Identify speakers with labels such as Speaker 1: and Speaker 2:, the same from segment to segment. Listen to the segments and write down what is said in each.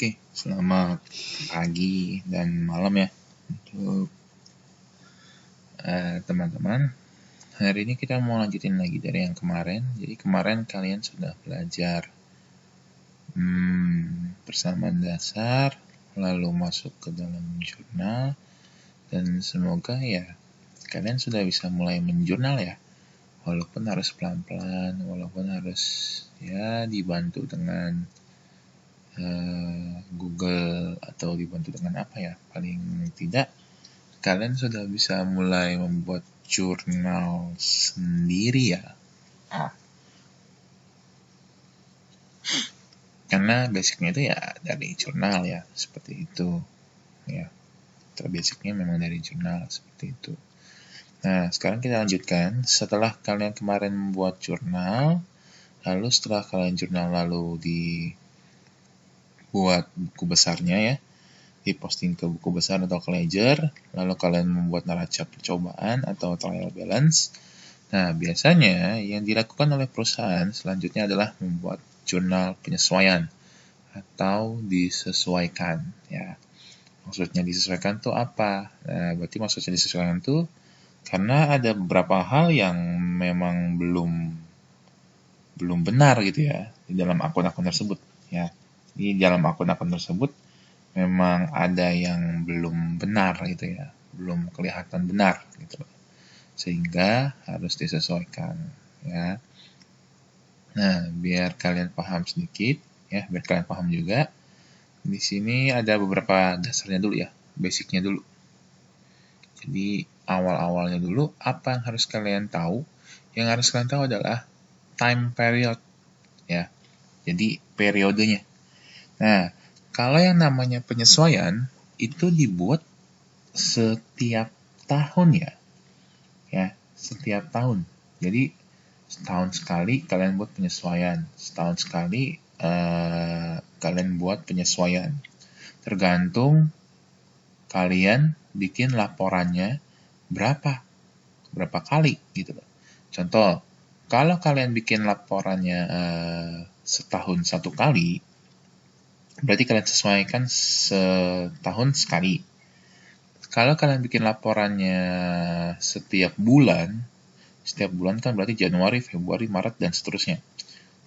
Speaker 1: Oke, selamat pagi dan malam ya untuk teman-teman. Hari ini kita mau lanjutin lagi dari yang kemarin. Jadi kemarin kalian sudah belajar persamaan dasar, lalu masuk ke dalam jurnal, dan semoga ya kalian sudah bisa mulai menjurnal ya. Walaupun harus pelan-pelan, walaupun harus ya dibantu dengan Google atau dibantu dengan apa ya, paling tidak kalian sudah bisa mulai membuat jurnal sendiri ya. Karena basicnya itu ya dari jurnal ya, seperti itu ya. Terbasicnya memang dari jurnal seperti itu. Nah, sekarang kita lanjutkan. Setelah kalian kemarin membuat jurnal, lalu setelah kalian jurnal lalu dibuat buku besarnya ya, diposting ke buku besar atau ke ledger, lalu kalian membuat neraca percobaan atau trial balance. Nah, biasanya yang dilakukan oleh perusahaan selanjutnya adalah membuat jurnal penyesuaian atau disesuaikan ya. Maksudnya disesuaikan tuh apa? Nah, berarti maksudnya disesuaikan tuh karena ada beberapa hal yang memang belum benar gitu ya di dalam akun-akun tersebut ya. Di dalam akun-akun tersebut memang ada yang belum benar gitu ya, belum kelihatan benar gitu, sehingga harus disesuaikan ya. Nah, biar kalian paham sedikit ya, biar kalian paham juga, di sini ada beberapa dasarnya dulu ya, basicnya dulu. Jadi awal-awalnya dulu, apa yang harus kalian tahu? Yang harus kalian tahu adalah time period ya, jadi periodenya. Nah, kalau yang namanya penyesuaian itu dibuat setiap tahun ya setiap tahun. Jadi setahun sekali kalian buat penyesuaian, setahun sekali kalian buat penyesuaian. Tergantung kalian bikin laporannya berapa kali gitu loh. Contoh, kalau kalian bikin laporannya setahun satu kali, berarti kalian sesuaikan setahun sekali. Kalau kalian bikin laporannya setiap bulan kan berarti Januari, Februari, Maret, dan seterusnya.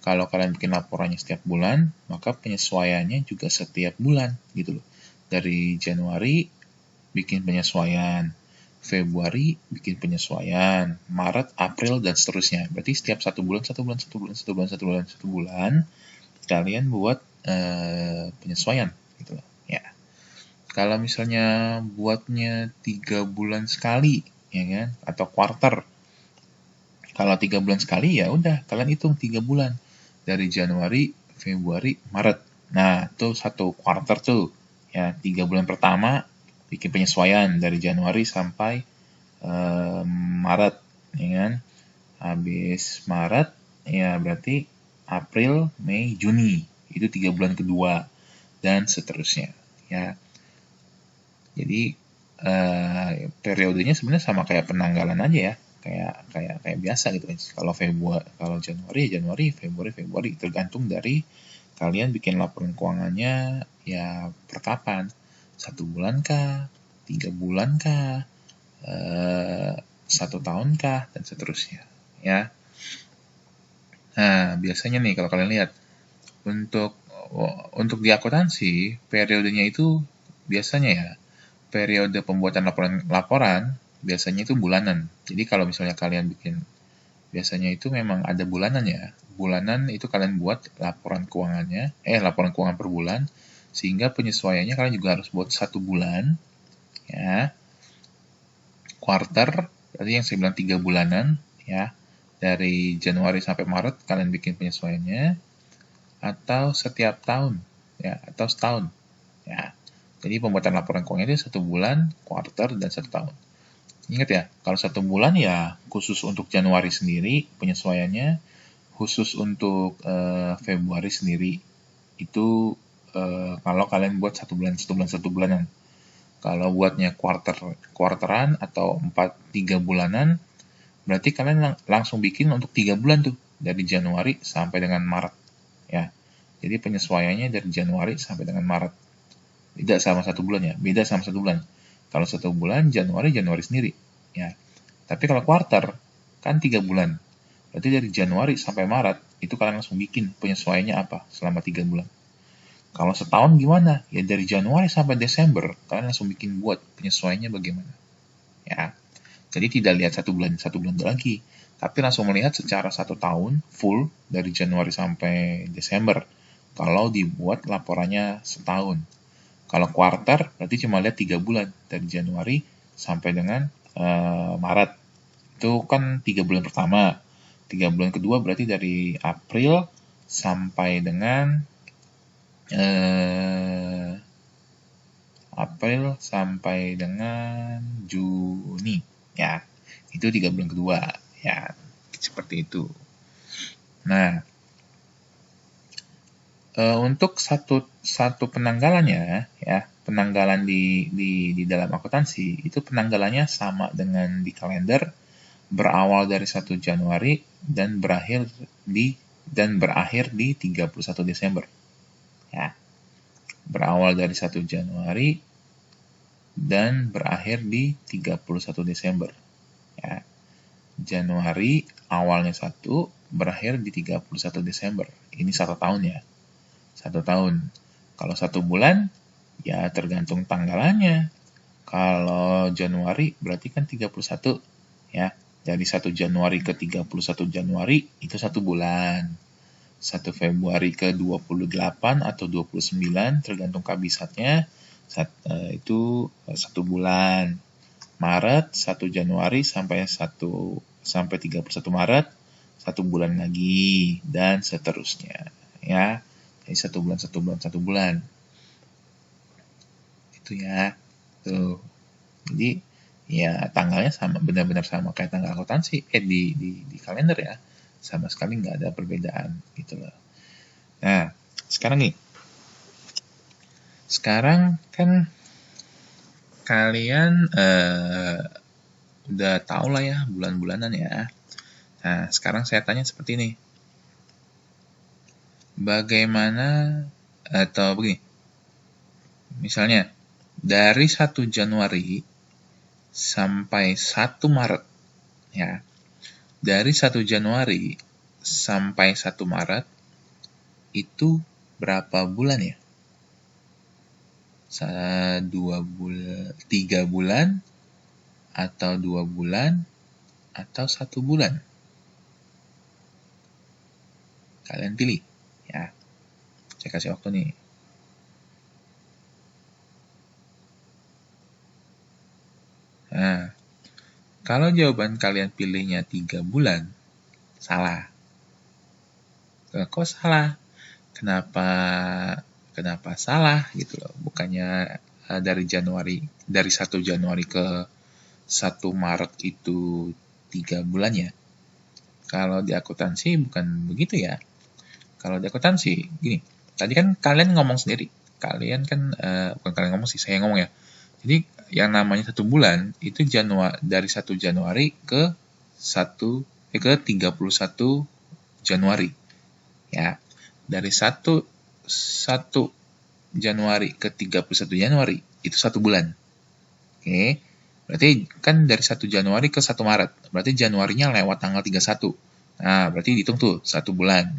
Speaker 1: Kalau kalian bikin laporannya setiap bulan, maka penyesuaiannya juga setiap bulan gitu loh. Dari Januari bikin penyesuaian, Februari bikin penyesuaian, Maret, April, dan seterusnya. Berarti setiap satu bulan kalian buat penyesuaian gitu loh ya. Kalau misalnya buatnya 3 bulan sekali ya kan, atau quarter. Kalau 3 bulan sekali ya udah kalian hitung 3 bulan dari Januari, Februari, Maret. Nah, itu satu quarter tuh ya, 3 bulan pertama bikin penyesuaian dari Januari sampai Maret ya kan. Habis Maret ya berarti April, Mei, Juni. Itu 3 bulan kedua dan seterusnya ya. Jadi periodenya sebenarnya sama kayak penanggalan aja ya, kayak biasa gitu. Kalau Januari, Februari, tergantung dari kalian bikin laporan keuangannya ya per kapan, 1 bulan kah, 3 bulan kah, 1 tahun kah, dan seterusnya ya. Nah, biasanya nih kalau kalian lihat untuk di akuntansi periodenya itu biasanya ya, periode pembuatan laporan biasanya itu bulanan. Jadi kalau misalnya kalian bikin, biasanya itu memang ada bulanan ya. Bulanan itu kalian buat laporan keuangan per bulan, sehingga penyesuaiannya kalian juga harus buat 1 bulan ya. Quarter, berarti yang saya bilang 3 bulanan ya. Dari Januari sampai Maret kalian bikin penyesuaiannya, atau setiap tahun ya, atau setahun ya. Jadi pembuatan laporan keuangan itu 1 bulan, quarter, dan 1 tahun. Ingat ya, kalau 1 bulan ya khusus untuk Januari sendiri penyesuaiannya, khusus untuk Februari sendiri itu kalau kalian buat 1 bulanan. Kalau buatnya quarteran atau 3 bulanan, berarti kalian langsung bikin untuk 3 bulan tuh, dari Januari sampai dengan Maret ya. Jadi penyesuaiannya dari Januari sampai dengan Maret. Beda sama 1 bulan ya, beda sama 1 bulan. Kalau 1 bulan, Januari sendiri. Ya. Tapi kalau kuarter, kan 3 bulan. Berarti dari Januari sampai Maret, itu kalian langsung bikin penyesuaiannya apa selama 3 bulan. Kalau setahun gimana? Ya dari Januari sampai Desember, kalian langsung bikin buat penyesuaiannya bagaimana. Ya. Jadi tidak lihat satu bulan lagi, tapi langsung melihat secara 1 tahun full dari Januari sampai Desember. Kalau dibuat laporannya setahun. Kalau kuarter berarti cuma lihat 3 bulan dari Januari sampai dengan Maret. Itu kan 3 bulan pertama. 3 bulan kedua berarti dari April sampai dengan Juni. Ya, itu 3 bulan kedua. Ya, seperti itu. Nah, untuk satu penanggalannya, ya, penanggalan di dalam akuntansi itu penanggalannya sama dengan di kalender, berawal dari 1 Januari dan berakhir di 31 Desember. Ya. Berawal dari 1 Januari dan berakhir di 31 Desember. Ya. Januari awalnya 1, berakhir di 31 Desember. Ini 1 tahun ya. 1 tahun. Kalau 1 bulan, ya tergantung tanggalannya. Kalau Januari berarti kan 31, ya. Dari 1 Januari ke 31 Januari itu 1 bulan. 1 Februari ke 28 atau 29 tergantung kabisatnya, itu 1 bulan. Maret 1 Januari sampai 31 Maret 1 bulan lagi dan seterusnya, ya. Jadi 1 bulan. Itu ya. Tuh. Jadi ya tanggalnya sama, benar-benar sama kayak tanggal akuntansi di kalender ya. Sama sekali nggak ada perbedaan gitu loh. Nah, sekarang kan kalian udah tahu lah ya bulan-bulanan ya. Nah, sekarang saya tanya seperti ini. Bagaimana atau begini. Misalnya dari 1 Januari sampai 1 Maret ya. Dari 1 Januari sampai 1 Maret itu berapa bulan ya? 3 bulan atau 2 bulan atau 1 bulan? Kalian pilih ya. Saya kasih waktu nih. Nah, kalau jawaban kalian pilihnya 3 bulan, salah. Kok salah? Kenapa salah gitu loh? Bukannya dari 1 Januari ke 1 Maret itu 3 bulan ya? Kalau di akuntansi bukan begitu ya. Kalau di akuntansi, gini, tadi kan kalian ngomong sendiri. Kalian kan, bukan kalian ngomong sih, saya ngomong ya. Jadi yang namanya 1 bulan itu dari 1 Januari ke 31 Januari. Ya. Dari 1 Januari ke 31 Januari itu 1 bulan. Oke. Berarti kan dari 1 Januari ke 1 Maret. Berarti Januarinya lewat tanggal 31. Nah, berarti dihitung tuh 1 bulan.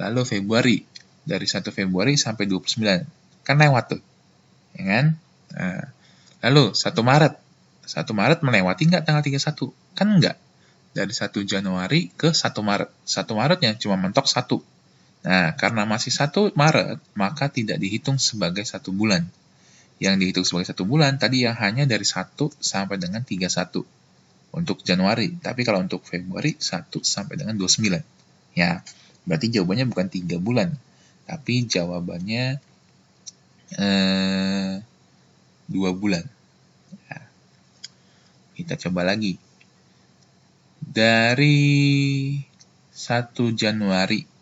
Speaker 1: Lalu Februari, dari 1 Februari sampai 29. Kan lewat tuh. Ya kan? Nah, lalu 1 Maret. 1 Maret melewati nggak tanggal 31? Kan enggak. Dari 1 Januari ke 1 Maret. 1 Maretnya cuma mentok 1. Nah, karena masih 1 Maret, maka tidak dihitung sebagai 1 bulan. Yang dihitung sebagai 1 bulan tadi yang hanya dari 1 sampai dengan 31 untuk Januari. Tapi kalau untuk Februari 1 sampai dengan 29. Ya, berarti jawabannya bukan 3 bulan. Tapi jawabannya 2 bulan. Ya. Kita coba lagi. Dari 1 Januari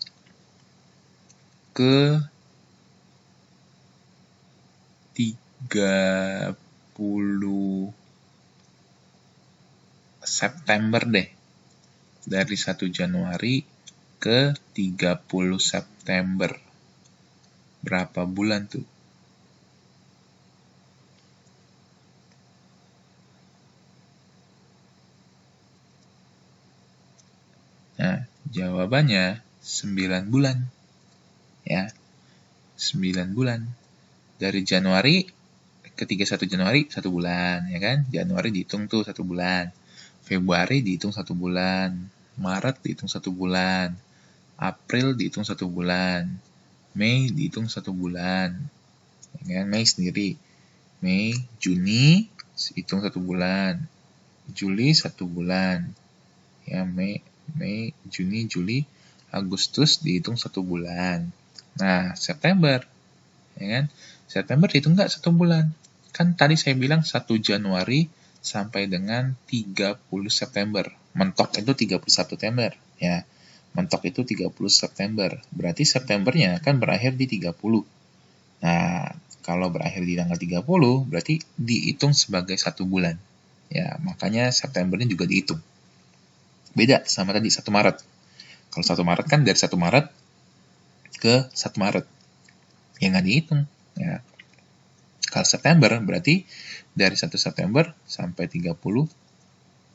Speaker 1: ke 30 September deh. Dari 1 Januari ke 30 September. Berapa bulan tuh? Nah, jawabannya 9 bulan. Ya, 9 bulan. Dari Januari ke 31 Januari 1 bulan, ya kan? Januari dihitung tuh 1 bulan. Februari dihitung 1 bulan. Maret dihitung 1 bulan. April dihitung 1 bulan. Mei dihitung 1 bulan. Ya kan? Mei sendiri. Mei, Juni hitung 1 bulan. Juli 1 bulan. Ya, Mei, Juni, Juli, Agustus dihitung 1 bulan. Nah, September, ya kan? September dihitung nggak 1 bulan? Kan tadi saya bilang 1 Januari sampai dengan 30 September. Mentok itu 31 September, ya. Mentok itu 30 September. Berarti Septembernya kan berakhir di 30. Nah, kalau berakhir di tanggal 30, berarti dihitung sebagai 1 bulan. Ya, makanya Septembernya juga dihitung. Beda sama tadi 1 Maret. Kalau 1 Maret kan dari 1 Maret ke 1 Maret. Ya nggak dihitung. Ya. Kalau September berarti dari 1 September sampai 30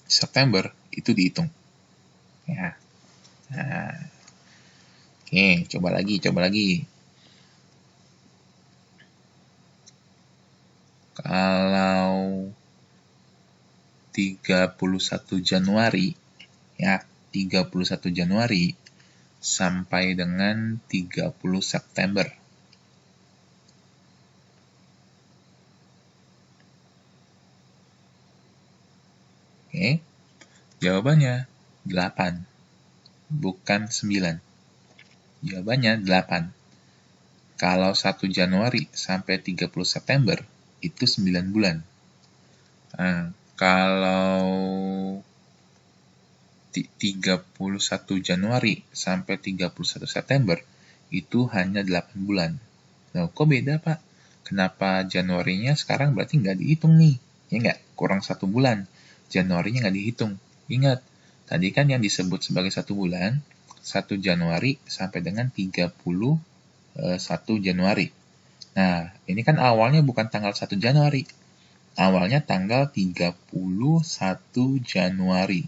Speaker 1: September itu dihitung. Ya. Nah. Oke, coba lagi. Kalau 31 Januari, ya, 31 Januari sampai dengan 30 September. Oke, jawabannya 8, bukan 9. Jawabannya 8. Kalau 1 Januari sampai 30 September, itu 9 bulan. Nah, kalau 31 Januari sampai 31 September, itu hanya 8 bulan. Nah, kok beda, Pak? Kenapa Januarinya sekarang berarti nggak dihitung nih? Ya nggak? Kurang 1 bulan. Januarinya nggak dihitung. Ingat, tadi kan yang disebut sebagai 1 bulan, 1 Januari sampai dengan 31 Januari. Nah, ini kan awalnya bukan tanggal 1 Januari. Awalnya tanggal 31 Januari.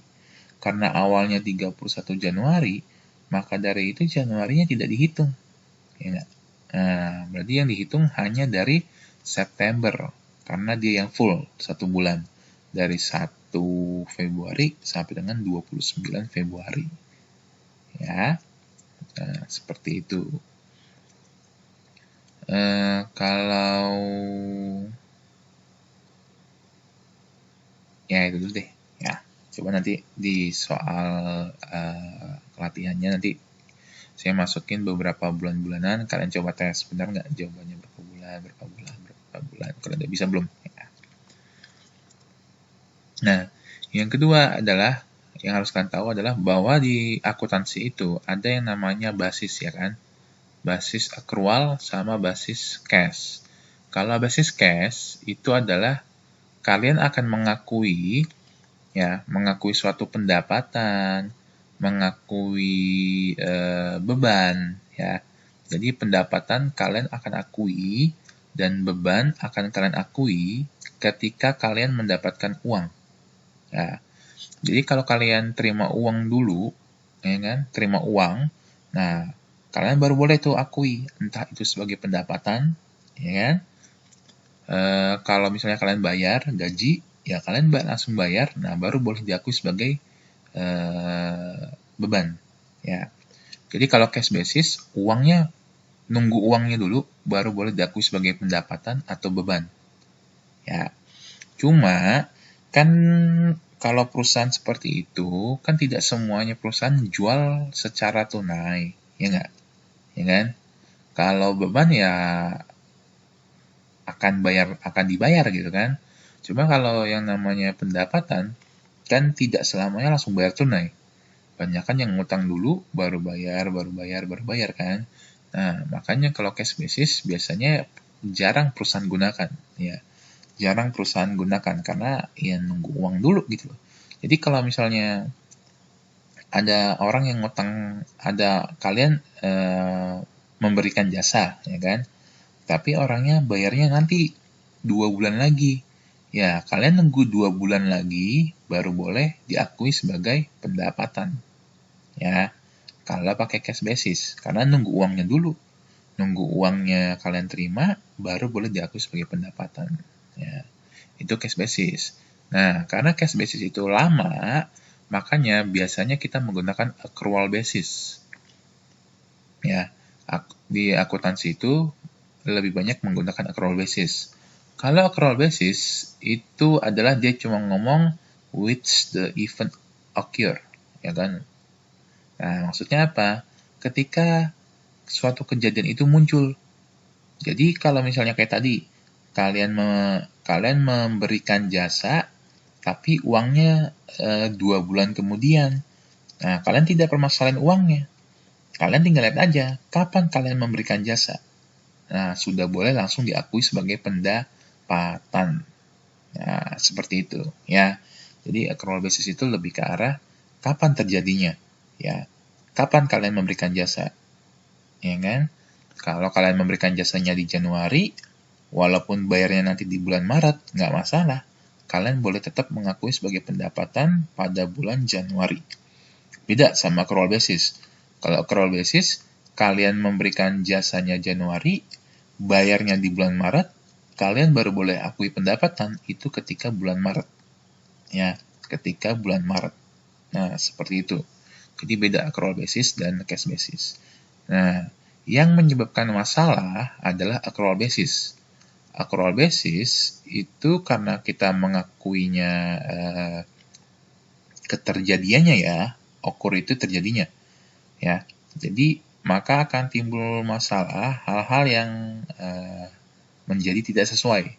Speaker 1: Karena awalnya 31 Januari, maka dari itu Januarinya tidak dihitung. Ya nggak? Nah, berarti yang dihitung hanya dari September. Karena dia yang full 1 bulan. Dari 1 Februari sampai dengan 29 Februari. Ya, nah, seperti itu. Kalau ya itu dulu deh ya, coba nanti di soal latihannya nanti saya masukin beberapa bulan-bulanan, kalian coba tes benar nggak jawabannya berapa bulan, kalau udah bisa belum ya. Nah, yang kedua adalah yang harus kalian tahu adalah bahwa di akuntansi itu ada yang namanya basis, ya kan, basis accrual sama basis cash. Kalau basis cash itu adalah kalian akan mengakui suatu pendapatan, mengakui beban, ya. Jadi pendapatan kalian akan akui dan beban akan kalian akui ketika kalian mendapatkan uang. Ya. Jadi kalau kalian terima uang dulu, ya kan, terima uang, nah kalian baru boleh tuh akui, entah itu sebagai pendapatan, ya kan. Kalau misalnya kalian bayar gaji, ya kalian langsung bayar, nah baru boleh diakui sebagai beban, ya. Jadi kalau cash basis, nunggu uangnya dulu, baru boleh diakui sebagai pendapatan atau beban, ya. Cuma kan kalau perusahaan seperti itu, kan tidak semuanya perusahaan jual secara tunai, ya nggak? Ya kan? Kalau beban ya akan dibayar gitu kan. Cuma kalau yang namanya pendapatan, kan tidak selamanya langsung bayar tunai. Banyak kan yang ngutang dulu, baru bayar kan. Nah, makanya kalau cash basis biasanya jarang perusahaan gunakan, ya. Jarang perusahaan gunakan karena ya nunggu uang dulu gitu loh. Jadi kalau misalnya ada orang yang ngutang, ada kalian memberikan jasa, ya kan? Tapi orangnya bayarnya nanti 2 bulan lagi. Ya, kalian nunggu 2 bulan lagi baru boleh diakui sebagai pendapatan. Ya, kalau pakai cash basis, karena nunggu uangnya dulu. Nunggu uangnya kalian terima, baru boleh diakui sebagai pendapatan. Ya, itu cash basis. Nah, karena cash basis itu lama, makanya biasanya kita menggunakan accrual basis. Ya, di akuntansi itu lebih banyak menggunakan accrual basis. Kalau accrual basis itu adalah dia cuma ngomong which the event occur, ya kan? Nah, maksudnya apa? Ketika suatu kejadian itu muncul. Jadi kalau misalnya kayak tadi, kalian memberikan jasa, tapi uangnya 2 bulan kemudian. Nah, kalian tidak permasalahan uangnya. Kalian tinggal lihat aja, kapan kalian memberikan jasa. Nah, sudah boleh langsung diakui sebagai pendapatan. Nah, seperti itu, ya. Jadi, accrual basis itu lebih ke arah kapan terjadinya, ya. Kapan kalian memberikan jasa, ya kan? Kalau kalian memberikan jasanya di Januari, walaupun bayarnya nanti di bulan Maret, nggak masalah. Kalian boleh tetap mengakui sebagai pendapatan pada bulan Januari. Beda sama accrual basis. Kalau accrual basis, kalian memberikan jasanya Januari, bayarnya di bulan Maret, kalian baru boleh akui pendapatan itu ketika bulan Maret. Ya, ketika bulan Maret. Nah, seperti itu. Jadi beda accrual basis dan cash basis. Nah, yang menyebabkan masalah adalah accrual basis. Accrual basis itu karena kita mengakuinya keterjadiannya ya, occur itu terjadinya. Ya, jadi maka akan timbul masalah hal-hal yang menjadi tidak sesuai.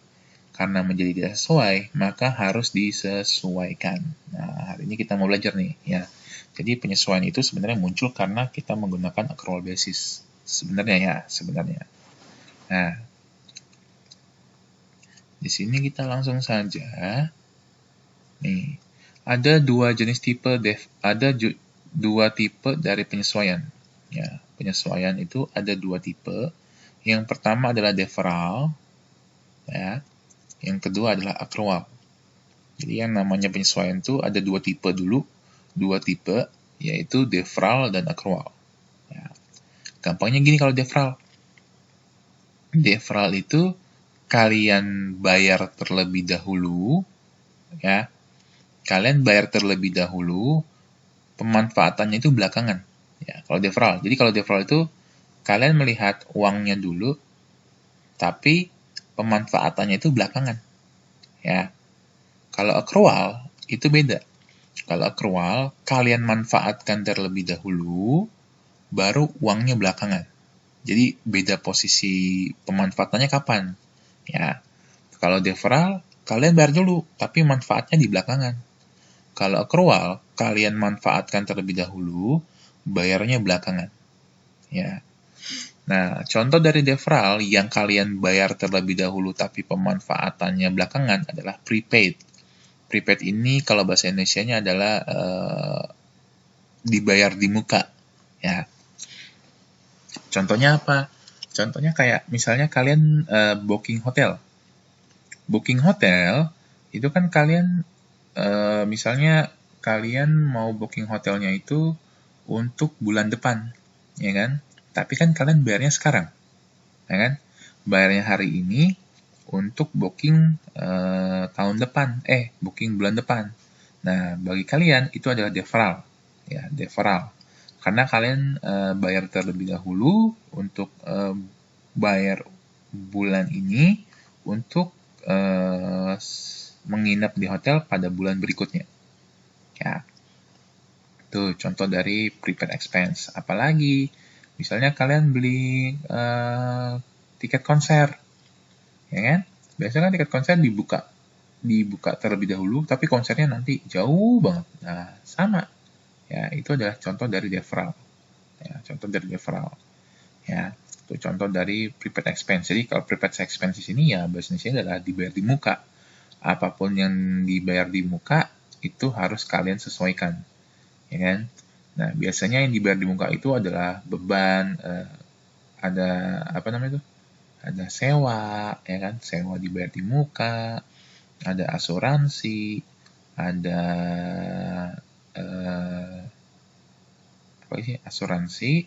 Speaker 1: Karena menjadi tidak sesuai, maka harus disesuaikan. Nah, hari ini kita mau belajar nih, ya. Jadi penyesuaian itu sebenarnya muncul karena kita menggunakan accrual basis. Sebenarnya. Nah, di sini kita langsung saja. Nih, ada dua tipe dari penyesuaian. Ya, penyesuaian itu ada 2 tipe. Yang pertama adalah deferral, ya. Yang kedua adalah accrual. Jadi yang namanya penyesuaian itu ada 2 tipe dulu, 2 tipe, yaitu deferral dan accrual. Ya. Gampangnya gini kalau deferral. Deferral itu kalian bayar terlebih dahulu, ya. Kalian bayar terlebih dahulu, pemanfaatannya itu belakangan. Ya, kalau deferral. Jadi kalau deferral itu kalian melihat uangnya dulu, tapi pemanfaatannya itu belakangan. Ya. Kalau accrual itu beda. Kalau accrual kalian manfaatkan terlebih dahulu, baru uangnya belakangan. Jadi beda posisi pemanfaatannya kapan. Ya. Kalau deferral kalian bayar dulu, tapi manfaatnya di belakangan. Kalau accrual kalian manfaatkan terlebih dahulu, bayarnya belakangan. Ya. Nah, contoh dari deferral yang kalian bayar terlebih dahulu tapi pemanfaatannya belakangan adalah prepaid. Prepaid ini kalau bahasa Indonesianya adalah dibayar di muka. Ya. Contohnya apa? Contohnya kayak misalnya kalian booking hotel. Booking hotel itu kan kalian misalnya kalian mau booking hotelnya itu untuk bulan depan, ya kan? Tapi kan kalian bayarnya sekarang, ya kan? Bayarnya hari ini untuk booking tahun depan, booking bulan depan. Nah, bagi kalian itu adalah deferral, ya, deferral. Karena kalian bayar terlebih dahulu untuk bayar bulan ini untuk menginap di hotel pada bulan berikutnya. Ya, itu contoh dari prepaid expense. Apalagi, misalnya kalian beli tiket konser, ya kan? Biasanya kan tiket konser dibuka terlebih dahulu, tapi konsernya nanti jauh banget. Nah, sama. Ya, itu adalah contoh dari deferral. Ya, contoh dari deferral. Ya, itu contoh dari prepaid expense. Jadi kalau prepaid expense di sini ya bahasa Indonesia adalah dibayar di muka. Apapun yang dibayar di muka itu harus kalian sesuaikan, ya kan? Nah, biasanya yang dibayar di muka itu adalah beban apa namanya itu? Ada sewa, ya kan? Sewa dibayar di muka, ada asuransi, ada apa sih? Asuransi,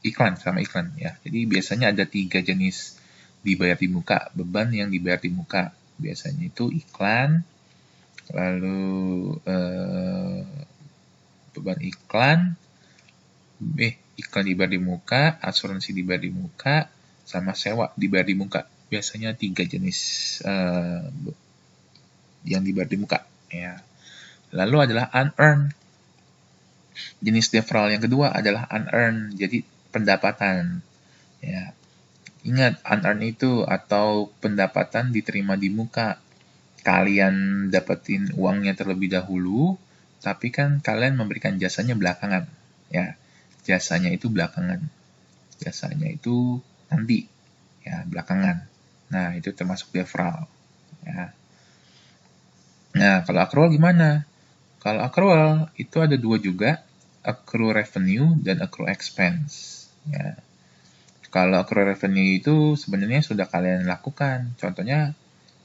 Speaker 1: iklan sama iklan ya. Jadi biasanya ada 3 jenis dibayar di muka, beban yang dibayar di muka. Biasanya itu iklan, lalu beban iklan, iklan dibayar di muka, asuransi dibayar di muka, sama sewa dibayar di muka. Biasanya 3 jenis yang dibayar di muka. Ya. Lalu adalah unearned. Jenis deferral yang kedua adalah unearned, jadi pendapatan. Ya. Ingat, unearned itu atau pendapatan diterima di muka. Kalian dapetin uangnya terlebih dahulu, tapi kan kalian memberikan jasanya belakangan. Ya, jasanya itu belakangan. Jasanya itu nanti, ya belakangan. Nah, itu termasuk deferral. Ya. Nah, kalau accrual gimana? Kalau accrual itu ada 2 juga, accrue revenue dan accrue expense. Ya. Kalau accrue revenue itu sebenarnya sudah kalian lakukan. Contohnya,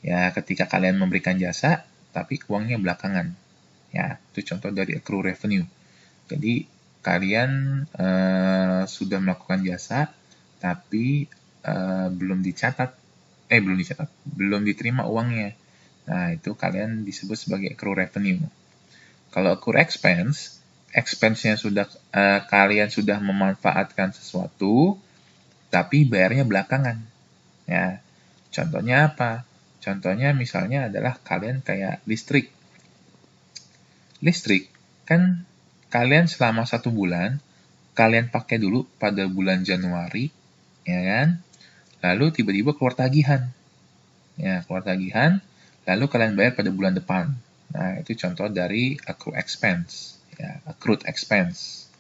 Speaker 1: ya ketika kalian memberikan jasa, tapi uangnya belakangan. Ya, itu contoh dari accrue revenue. Jadi, kalian sudah melakukan jasa, tapi belum diterima uangnya. Nah, itu kalian disebut sebagai accrue revenue. Kalau accrue expense, expense-nya sudah kalian sudah memanfaatkan sesuatu, tapi bayarnya belakangan. Ya, contohnya apa? Contohnya misalnya adalah kalian kayak listrik. Listrik, kan kalian selama 1 bulan, kalian pakai dulu pada bulan Januari, ya kan? Lalu tiba-tiba keluar tagihan. Ya, keluar tagihan, lalu kalian bayar pada bulan depan. Nah, itu contoh dari accrue expense. Ya, accrued expense.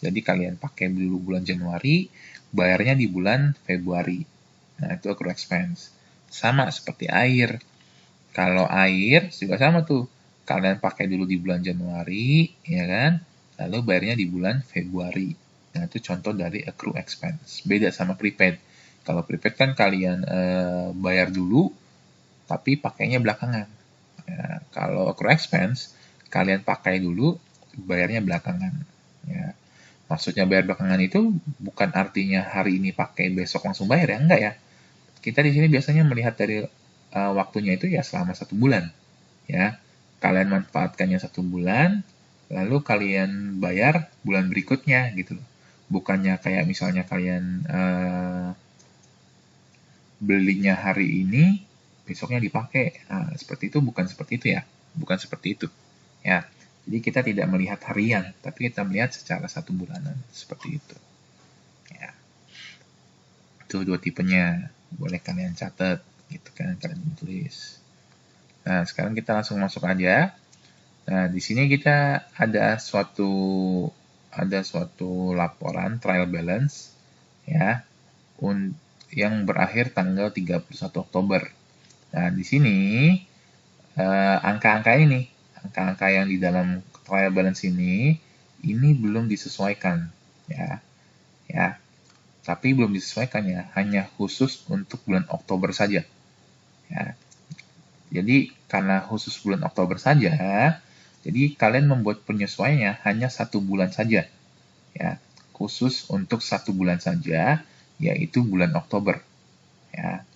Speaker 1: Jadi kalian pakai dulu bulan Januari, bayarnya di bulan Februari. Nah, itu accrued expense. Sama seperti air. Kalau air juga sama tuh. Kalian pakai dulu di bulan Januari, ya kan? Lalu bayarnya di bulan Februari. Nah, itu contoh dari accrue expense. Beda sama prepaid. Kalau prepaid kan kalian bayar dulu, tapi pakainya belakangan. Ya, kalau accrue expense, kalian pakai dulu, bayarnya belakangan. Ya. Maksudnya bayar belakangan itu bukan artinya hari ini pakai, besok langsung bayar ya, enggak ya. Kita di sini biasanya melihat dari waktunya itu ya selama 1 bulan. Ya, kalian manfaatkannya 1 bulan, lalu kalian bayar bulan berikutnya gitu. Bukannya kayak misalnya kalian belinya hari ini, besoknya dipakai. Nah, seperti itu bukan seperti itu ya. Bukan seperti itu. Ya. Jadi kita tidak melihat harian, tapi kita melihat secara 1 bulanan. Seperti itu. Ya. Itu 2 tipenya. Boleh kalian catat, gitu kan, kalian tulis. Nah, sekarang kita langsung masuk aja. Nah, di sini kita ada suatu laporan trial balance ya yang berakhir tanggal 31 Oktober. Nah, di sini angka-angka ini, angka-angka yang di dalam trial balance ini belum disesuaikan ya. Ya. Tapi belum disesuaikan ya, hanya khusus untuk bulan Oktober saja. Ya. Jadi karena khusus bulan Oktober saja, jadi kalian membuat penyesuaiannya hanya 1 bulan saja. Ya, khusus untuk 1 bulan saja, yaitu bulan Oktober. Ya.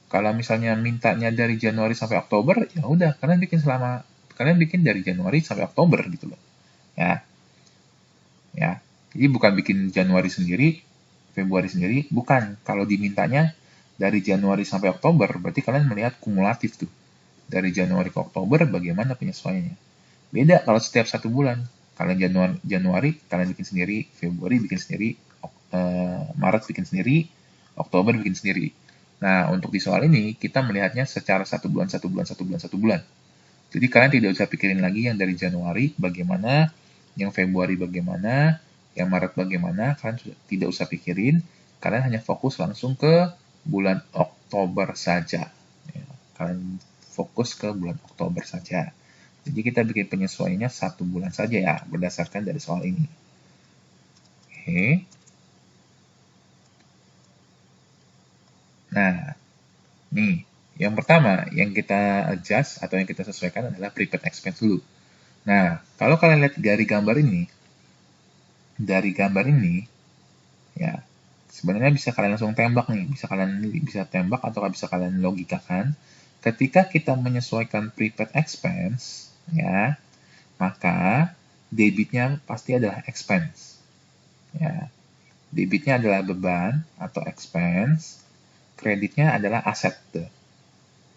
Speaker 1: Kalau misalnya mintanya dari Januari sampai Oktober, ya udah kalian bikin dari Januari sampai Oktober gitu loh. Ya. Ya. Jadi bukan bikin Januari sendiri, Februari sendiri, bukan. Kalau dimintanya dari Januari sampai Oktober, berarti kalian melihat kumulatif tuh. Dari Januari ke Oktober bagaimana penyesuaiannya. Beda kalau setiap 1 bulan. Kalian Januari kalian bikin sendiri, Februari bikin sendiri, Maret bikin sendiri, Oktober bikin sendiri. Nah, untuk di soal ini kita melihatnya secara 1 bulan, 1 bulan, 1 bulan, 1 bulan. Jadi kalian tidak usah pikirin lagi yang dari Januari bagaimana, yang Februari bagaimana, yang Maret bagaimana, kalian tidak usah pikirin. Kalian hanya fokus langsung ke bulan Oktober saja. Ya, kalian fokus ke bulan Oktober saja. Jadi kita bikin penyesuaiannya 1 bulan saja ya, berdasarkan dari soal ini. Oke. Nih, yang pertama yang kita adjust atau yang kita sesuaikan adalah prepaid expense dulu. Nah, kalau kalian lihat dari gambar ini, ya, sebenarnya bisa kalian langsung tembak nih, bisa tembak atau bisa kalian logikakan. Ketika kita menyesuaikan prepaid expense, ya, maka debitnya pasti adalah expense. Ya, debitnya adalah beban atau expense, kreditnya adalah aset.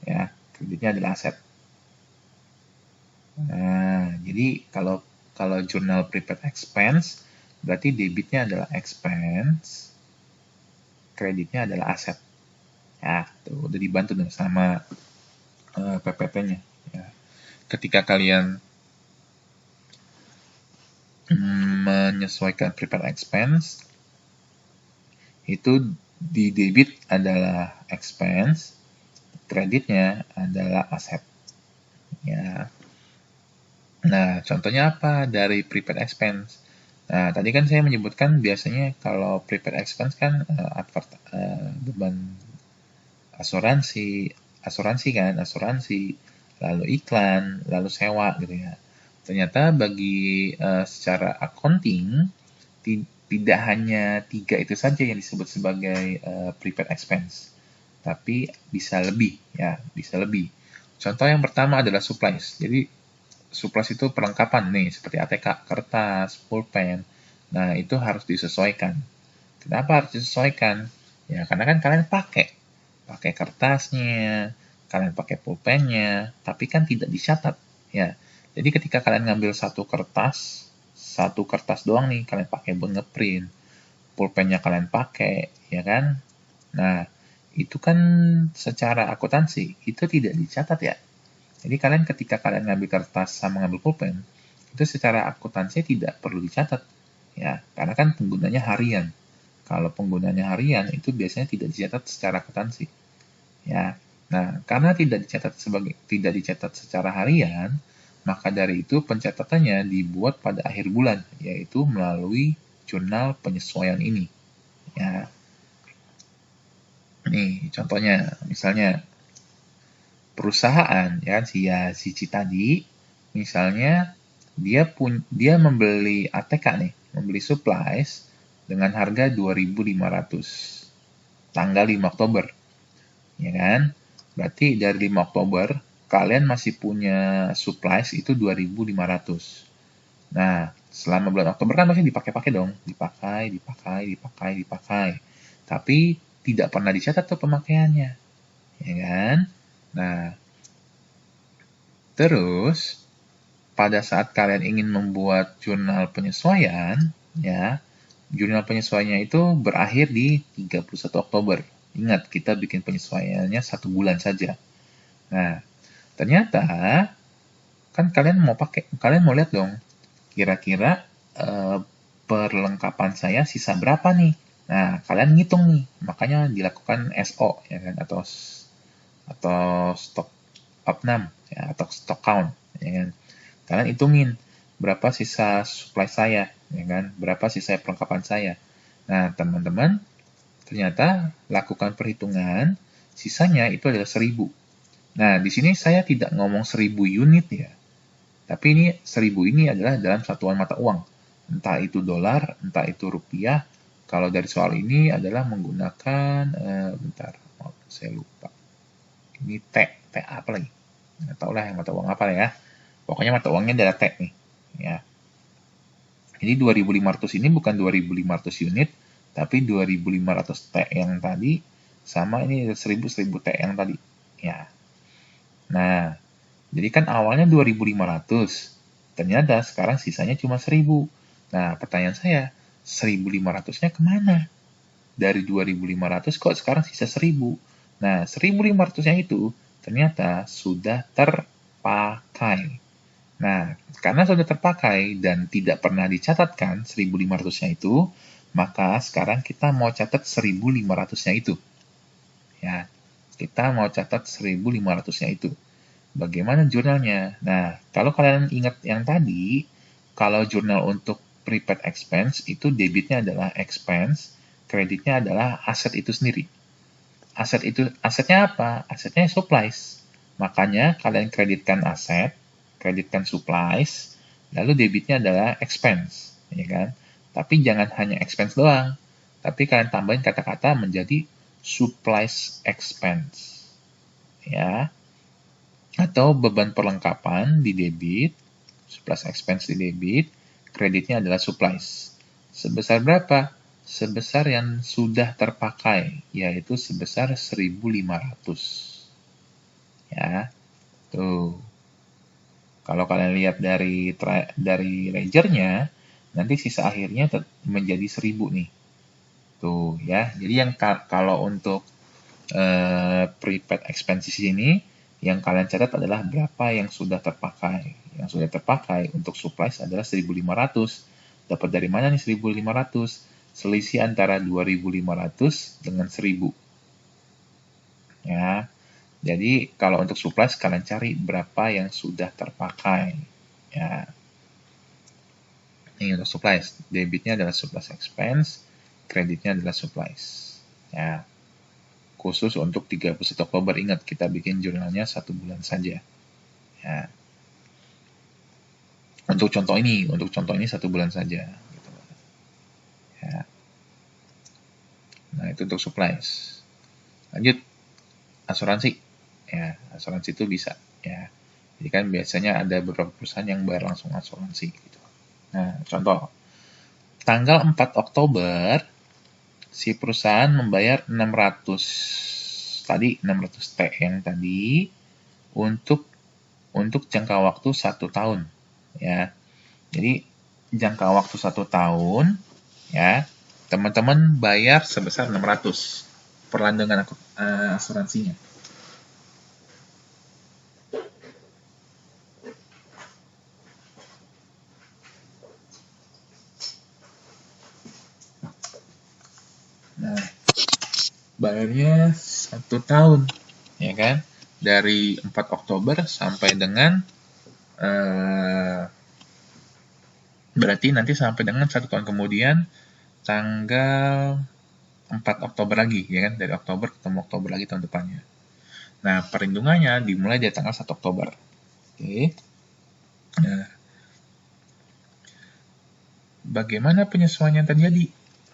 Speaker 1: Ya, kreditnya adalah aset. Nah, jadi kalau kalau jurnal prepaid expense, berarti debitnya adalah expense, kreditnya adalah aset. Ya, tuh udah dibantu dong sama PPT-nya. Ya. Ketika kalian menyesuaikan prepaid expense, itu di debit adalah expense, kreditnya adalah aset. Ya. Nah, contohnya apa dari prepaid expense? Nah, tadi kan saya menyebutkan biasanya kalau prepaid expense kan beban asuransi, lalu iklan, lalu sewa gitu ya. Ternyata bagi secara accounting tidak hanya 3 itu saja yang disebut sebagai prepaid expense, tapi bisa lebih ya, bisa lebih. Contoh yang pertama adalah supplies. Jadi supplies itu perlengkapan nih seperti ATK, kertas, pulpen. Nah, itu harus disesuaikan. Kenapa harus disesuaikan? Ya, karena kan kalian pakai kertasnya, kalian pakai pulpennya, tapi kan tidak dicatat. Ya, jadi ketika kalian ngambil satu kertas doang nih, kalian pakai buat ngeprint, pulpennya kalian pakai, ya kan? Nah, itu kan secara akuntansi, itu tidak dicatat ya. Jadi kalian ketika kalian ngambil kertas sama ngambil pulpen, itu secara akuntansi tidak perlu dicatat. Ya, karena kan penggunanya harian. Kalau penggunanya harian itu biasanya tidak dicatat secara akuntansi. Ya. Nah, karena tidak dicatat secara harian, maka dari itu pencatatannya dibuat pada akhir bulan, yaitu melalui jurnal penyesuaian ini. Ya. Nih, contohnya, misalnya perusahaan ya si C tadi, misalnya dia membeli ATK nih, membeli supplies dengan harga 2.500 tanggal 5 Oktober. Ya kan? Berarti dari 5 Oktober kalian masih punya supplies itu 2.500. Nah, selama bulan Oktober kan masih dipakai-pakai dong, dipakai. Tapi tidak pernah dicatat tuh pemakaiannya. Ya kan? Nah, terus pada saat kalian ingin membuat jurnal penyesuaian, ya, jurnal penyesuaiannya itu berakhir di 31 Oktober. Ingat, kita bikin penyesuaiannya 1 bulan saja. Nah, ternyata kan kalian mau lihat dong, kira-kira perlengkapan saya sisa berapa nih? Nah, kalian ngitung nih, makanya dilakukan SO ya kan, atau stock opnam ya, atau stock count ya kan. Kalian hitungin berapa sisa supply saya, ya kan? Berapa sisa perlengkapan saya. Nah, teman-teman, ternyata lakukan perhitungan, sisanya itu adalah 1.000. Nah, di sini saya tidak ngomong 1.000 unit ya, tapi ini 1.000 ini adalah dalam satuan mata uang. Entah itu dolar, entah itu rupiah. Kalau dari soal ini adalah menggunakan, bentar, saya lupa. Ini T apa lagi? Nggak tahu lah yang mata uang apa lah ya. Pokoknya mata uangnya adalah T nih. Ya. Jadi 2.500 ini bukan 2.500 unit, tapi 2.500 T yang tadi, sama ini 1.000 T yang tadi. Ya. Nah, jadi kan awalnya 2.500, ternyata sekarang sisanya cuma 1.000. Nah, pertanyaan saya, 1.500-nya kemana? Dari 2.500 kok sekarang sisa 1.000? Nah, 1.500-nya itu ternyata sudah terpakai. Nah, karena sudah terpakai dan tidak pernah dicatatkan 1.500-nya itu, maka sekarang kita mau catat 1.500-nya itu. Ya, kita mau catat 1.500-nya itu. Bagaimana jurnalnya? Nah, kalau kalian ingat yang tadi, kalau jurnal untuk prepaid expense itu debitnya adalah expense, kreditnya adalah aset itu sendiri. Asetnya apa? Asetnya supplies. Makanya kalian kreditkan aset, kreditkan supplies, lalu debitnya adalah expense, ya kan? Tapi jangan hanya expense doang, tapi kalian tambahin kata-kata menjadi supplies expense, ya. Atau beban perlengkapan di debit, supplies expense di debit, kreditnya adalah supplies. Sebesar berapa? Sebesar yang sudah terpakai, yaitu sebesar 1.500. Ya, tuh. Kalau kalian lihat dari ledgernya, nanti sisa akhirnya menjadi 1.000 nih. Tuh ya. Jadi yang kalau untuk prepaid expenses ini, yang kalian catat adalah berapa yang sudah terpakai. Yang sudah terpakai untuk supplies adalah 1.500. Dapat dari mana nih 1.500? Selisih antara 2.500 dengan 1.000. Ya. Jadi kalau untuk supplies kalian cari berapa yang sudah terpakai. Ya. Ini untuk supplies. Debitnya adalah supplies expense, kreditnya adalah supplies. Ya. Khusus untuk 31 Oktober, ingat kita bikin jurnalnya 1 bulan saja. Ya. Untuk contoh ini 1 bulan saja. Gitu. Ya. Nah itu untuk supplies. Lanjut, asuransi. Ya, asuransi itu bisa. Ya. Jadi kan biasanya ada beberapa perusahaan yang bayar langsung asuransi. Gitu. Nah, contoh, tanggal 4 Oktober, si perusahaan membayar 600 T yang tadi untuk jangka waktu 1 tahun. Ya, jadi jangka waktu 1 tahun, ya, teman-teman bayar sebesar 600 per dengan asuransinya. Nah, bayarnya 1 tahun, ya kan? Dari 4 Oktober sampai dengan berarti nanti sampai dengan 1 tahun kemudian tanggal 4 Oktober lagi, ya kan? Dari Oktober ketemu Oktober lagi tahun depannya. Nah, perlindungannya dimulai dari tanggal 1 Oktober. Oke. Nah, bagaimana penyesuaian yang terjadi?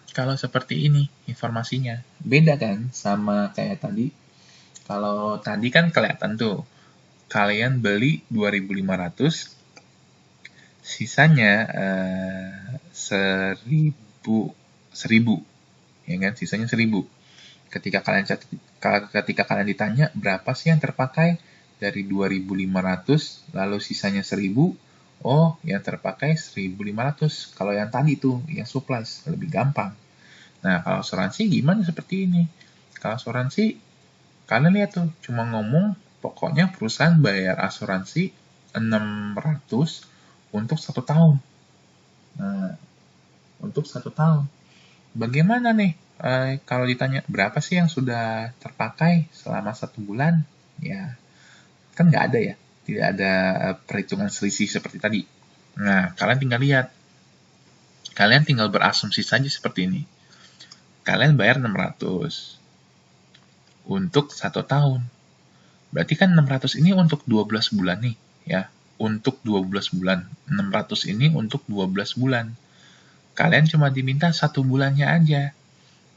Speaker 1: Kalau seperti ini informasinya, beda kan sama kayak tadi. Kalau tadi kan kelihatan tuh, kalian beli 2.500, sisanya 1.000, ya kan? Sisanya 1.000. Ketika kalian ditanya berapa sih yang terpakai dari 2.500, lalu sisanya 1.000, oh yang terpakai 1.500. Kalau yang tadi tuh, yang supplies, lebih gampang. Nah, kalau asuransi gimana seperti ini? Kalau asuransi, kalian lihat tuh, cuma ngomong, pokoknya perusahaan bayar asuransi 600 untuk 1 tahun. Nah, untuk 1 tahun. Bagaimana nih kalau ditanya berapa sih yang sudah terpakai selama 1 bulan? Ya, kan nggak ada ya. Tidak ada perhitungan selisih seperti tadi. Nah, kalian tinggal lihat. Kalian tinggal berasumsi saja seperti ini. Kalian bayar 600 untuk 1 tahun. Berarti kan 600 ini untuk 12 bulan nih, ya. Untuk 12 bulan. 600 ini untuk 12 bulan. Kalian cuma diminta 1 bulannya aja.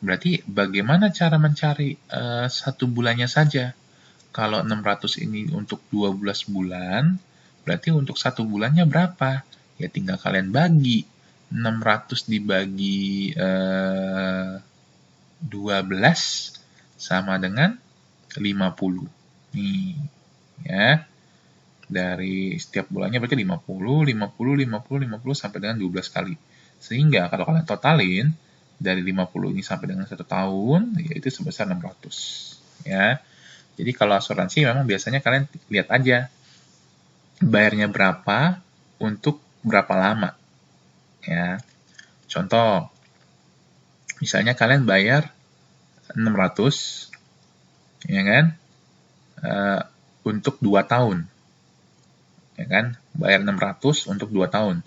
Speaker 1: Berarti bagaimana cara mencari 1 bulannya saja? Kalau 600 ini untuk 12 bulan, berarti untuk 1 bulannya berapa? Ya tinggal kalian bagi. 600 dibagi 12 sama dengan 50. Nih, ya. Dari setiap bulannya berarti 50, 50, 50, 50 sampai dengan 12 kali. Sehingga kalau kalian totalin, dari 50 ini sampai dengan 1 tahun, yaitu sebesar 600. Ya. Jadi kalau asuransi memang biasanya kalian lihat aja bayarnya berapa untuk berapa lama. Ya. Contoh, misalnya kalian bayar 600, ya kan, untuk 2 tahun, ya kan, bayar 600 untuk 2 tahun,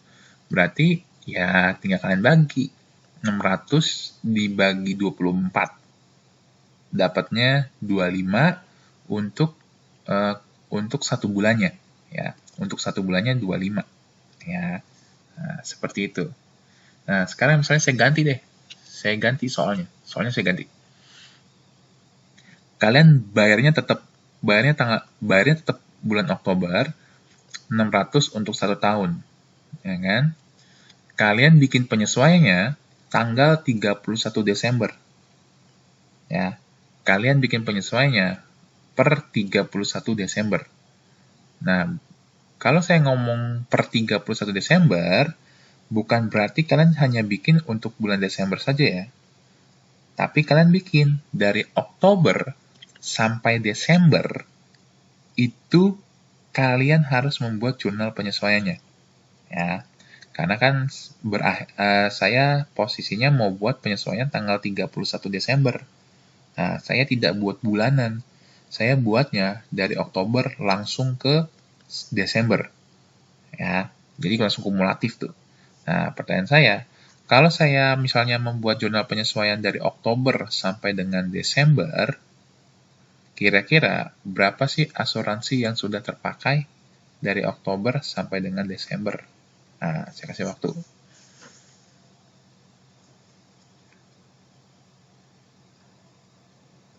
Speaker 1: berarti ya tinggal kalian bagi 600 dibagi 24, dapatnya 25 untuk satu bulannya, ya. Untuk satu bulannya 25, ya. Nah, seperti itu. Nah, sekarang misalnya saya ganti deh. Saya ganti soalnya saya ganti. Kalian bayarnya tetap bulan Oktober 600 untuk 1 tahun, ya kan? Kalian bikin penyesuaiannya tanggal 31 Desember. Ya. Kalian bikin penyesuaiannya per 31 Desember. Nah, kalau saya ngomong per 31 Desember, bukan berarti kalian hanya bikin untuk bulan Desember saja ya. Tapi kalian bikin dari Oktober sampai Desember, itu kalian harus membuat jurnal penyesuaiannya. Ya. Karena kan saya posisinya mau buat penyesuaian tanggal 31 Desember. Nah, saya tidak buat bulanan. Saya buatnya dari Oktober langsung ke Desember. Ya. Jadi langsung kumulatif tuh. Nah, pertanyaan saya, kalau saya misalnya membuat jurnal penyesuaian dari Oktober sampai dengan Desember, kira-kira berapa sih asuransi yang sudah terpakai dari Oktober sampai dengan Desember? Nah, saya kasih waktu.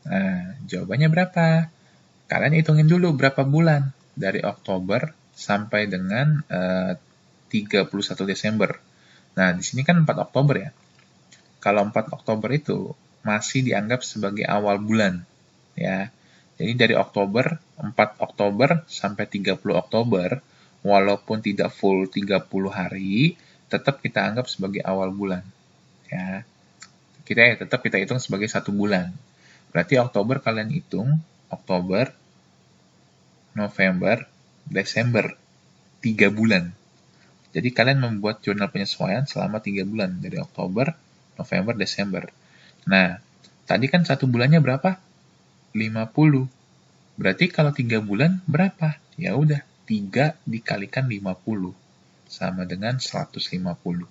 Speaker 1: Nah, jawabannya berapa? Kalian hitungin dulu berapa bulan dari Oktober sampai dengan 31 Desember. Nah, di sini kan 4 Oktober ya. Kalau 4 Oktober itu masih dianggap sebagai awal bulan, ya. Jadi dari 4 Oktober sampai 30 Oktober, walaupun tidak full 30 hari, tetap kita anggap sebagai awal bulan. Ya. Tetap kita hitung sebagai 1 bulan. Berarti Oktober kalian hitung, Oktober, November, Desember, 3 bulan. Jadi kalian membuat jurnal penyesuaian selama 3 bulan, dari Oktober, November, Desember. Nah, tadi kan 1 bulannya berapa? 50. Berarti kalau 3 bulan berapa? Ya udah, 3 dikalikan 50 sama dengan 150.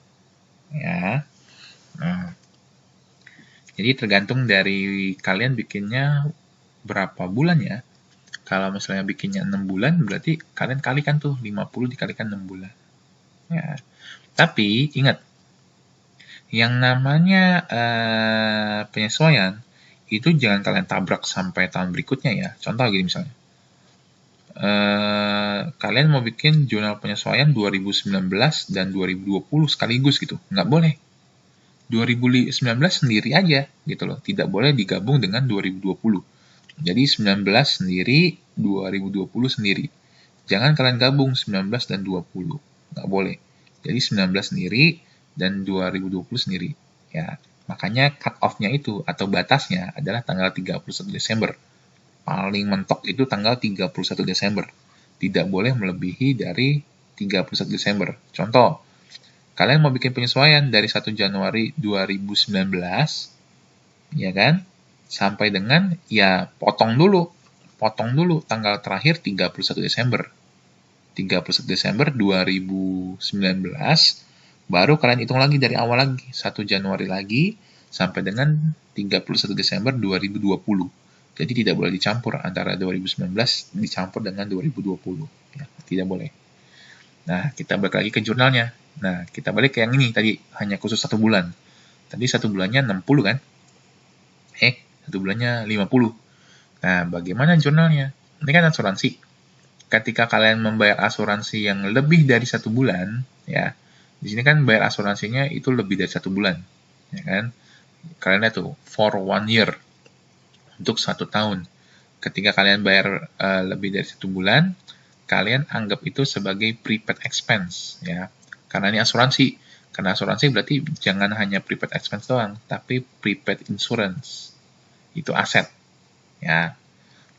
Speaker 1: Ya. Nah, jadi tergantung dari kalian bikinnya berapa bulan ya. Kalau misalnya bikinnya 6 bulan, berarti kalian kalikan tuh 50 dikalikan 6 bulan. Ya. Tapi ingat, yang namanya penyesuaian itu jangan kalian tabrak sampai tahun berikutnya ya. Contoh gini misalnya, kalian mau bikin jurnal penyesuaian 2019 dan 2020 sekaligus gitu, nggak boleh. 2019 sendiri aja gitu loh, tidak boleh digabung dengan 2020. Jadi 19 sendiri, 2020 sendiri. Jangan kalian gabung 19 dan 20, nggak boleh. Jadi 19 sendiri dan 2020 sendiri. Ya, makanya cut off-nya itu atau batasnya adalah tanggal 31 Desember. Paling mentok itu tanggal 31 Desember. Tidak boleh melebihi dari 31 Desember. Contoh, kalian mau bikin penyesuaian dari 1 Januari 2019, ya kan? Sampai dengan, ya potong dulu tanggal terakhir 31 Desember. 31 Desember 2019, baru kalian hitung lagi dari awal lagi, 1 Januari lagi, sampai dengan 31 Desember 2020. Jadi tidak boleh dicampur antara 2019 dicampur dengan 2020. Ya, tidak boleh. Nah, kita balik lagi ke jurnalnya. Nah, kita balik ke yang ini tadi, hanya khusus 1 bulan. Tadi 1 bulannya 60 kan? 1 bulannya 50. Nah, bagaimana jurnalnya? Ini kan asuransi. Ketika kalian membayar asuransi yang lebih dari 1 bulan, ya, di sini kan bayar asuransinya itu lebih dari 1 bulan, ya kan? Kalian lihat tuh, for 1 year, untuk 1 tahun. Ketika kalian bayar lebih dari 1 bulan, kalian anggap itu sebagai prepaid expense, ya. Karena ini asuransi. Karena asuransi berarti jangan hanya prepaid expense doang, tapi prepaid insurance. Itu aset, ya.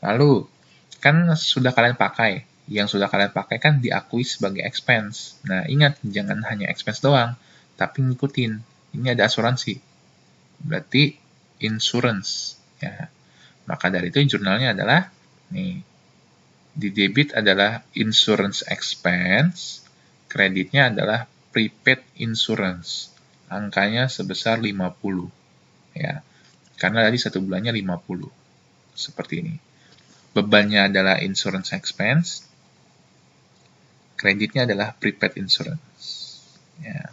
Speaker 1: Lalu, kan sudah kalian pakai. Yang sudah kalian pakai kan diakui sebagai expense. Nah, ingat, jangan hanya expense doang, tapi ngikutin. Ini ada asuransi. Berarti insurance. Ya. Maka dari itu jurnalnya adalah, nih, di debit adalah insurance expense, kreditnya adalah prepaid insurance. Angkanya sebesar 50. Ya. Karena tadi 1 bulannya 50. Seperti ini. Bebannya adalah insurance expense. Kreditnya adalah prepaid insurance. Ya.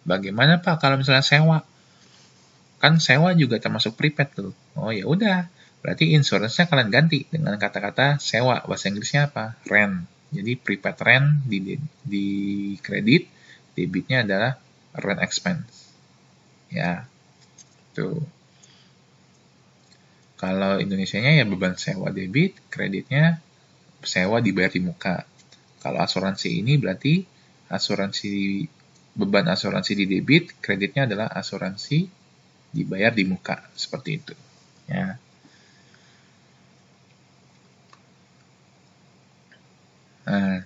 Speaker 1: Bagaimana Pak kalau misalnya sewa? Kan sewa juga termasuk prepaid tuh. Oh ya udah, berarti insurance-nya kalian ganti dengan kata-kata sewa. Bahasa Inggrisnya apa? Rent. Jadi prepaid rent di kredit, debitnya adalah rent expense. Ya, tuh. Kalau Indonesianya ya beban sewa debit, kreditnya sewa dibayar di muka. Kalau asuransi ini berarti beban asuransi di debit, kreditnya adalah asuransi dibayar di muka, seperti itu. Ya. Nah,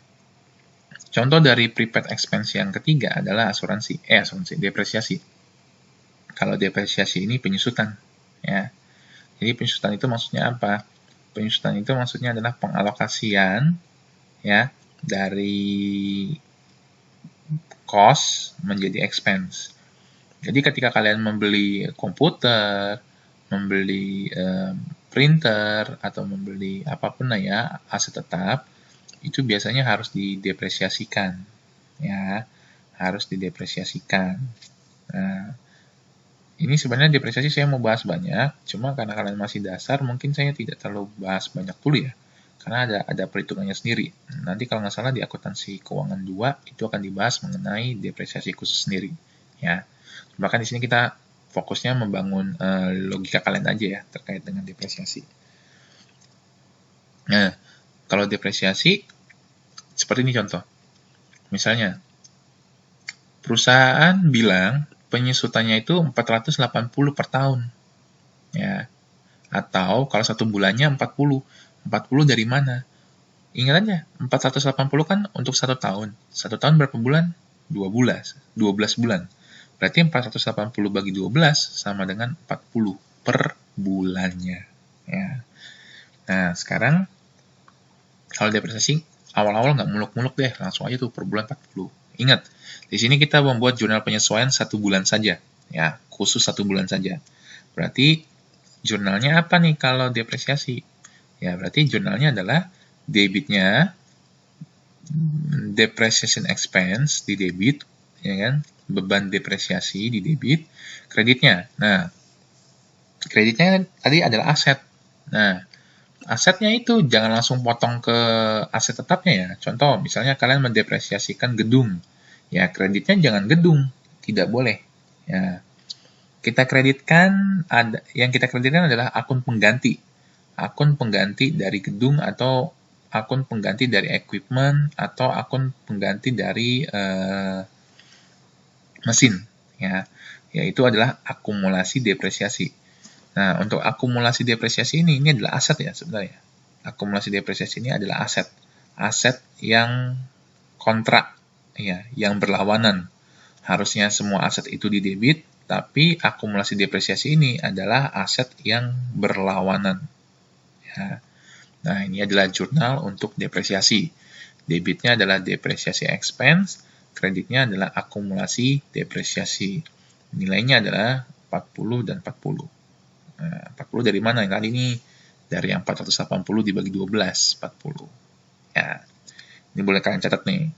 Speaker 1: contoh dari prepaid expense yang ketiga adalah asuransi depresiasi. Kalau depresiasi ini penyusutan, ya. Jadi penyusutan itu maksudnya apa? Penyusutan itu maksudnya adalah pengalokasian, ya, dari cost menjadi expense. Jadi ketika kalian membeli komputer, membeli printer, atau membeli apapun lah ya, aset tetap, itu biasanya harus didepresiasikan. Ya, harus didepresiasikan. Nah, ini sebenarnya depresiasi saya mau bahas banyak, cuma karena kalian masih dasar, mungkin saya tidak terlalu bahas banyak dulu ya. Karena ada perhitungannya sendiri. Nanti kalau nggak salah di akuntansi keuangan 2 itu akan dibahas mengenai depresiasi khusus sendiri. Ya, bahkan di sini kita fokusnya membangun logika kalian aja ya terkait dengan depresiasi. Nah, kalau depresiasi seperti ini contoh. Misalnya, perusahaan bilang penyusutannya itu 480 per tahun. Ya. Atau kalau 1 bulannya 40. 40 dari mana? Ingat aja, 480 kan untuk 1 tahun. 1 tahun berapa bulan? 12 bulan. Berarti 480 bagi 12 sama dengan 40 per bulannya. Ya. Nah, sekarang kalau depresiasi, awal-awal nggak muluk-muluk deh, langsung aja tuh per bulan 40. Ingat, di sini kita membuat jurnal penyesuaian 1 bulan saja. Ya, khusus 1 bulan saja. Berarti jurnalnya apa nih kalau depresiasi? Ya, berarti jurnalnya adalah debitnya depreciation expense di debit, ya kan? Beban depresiasi di debit, kreditnya. Nah, kreditnya tadi adalah aset. Nah, asetnya itu jangan langsung potong ke aset tetapnya ya. Contoh, misalnya kalian mendepresiasikan gedung. Ya, kreditnya jangan gedung, tidak boleh. Ya, yang kita kreditkan adalah akun pengganti. Akun pengganti dari gedung atau akun pengganti dari equipment atau akun pengganti dari mesin, ya. Yaitu adalah akumulasi depresiasi. Nah, untuk akumulasi depresiasi ini adalah aset ya sebenarnya. Akumulasi depresiasi ini adalah aset. Aset yang kontrak, ya, yang berlawanan. Harusnya semua aset itu di debit, tapi akumulasi depresiasi ini adalah aset yang berlawanan. Ya. Nah, ini adalah jurnal untuk depresiasi. Debitnya adalah depresiasi expense, kreditnya adalah akumulasi depresiasi. Nilainya adalah 40 dan 40. Nah, 40 dari mana? Kali ini dari yang 480 dibagi 12, 40. Ya, ini boleh kalian catat nih.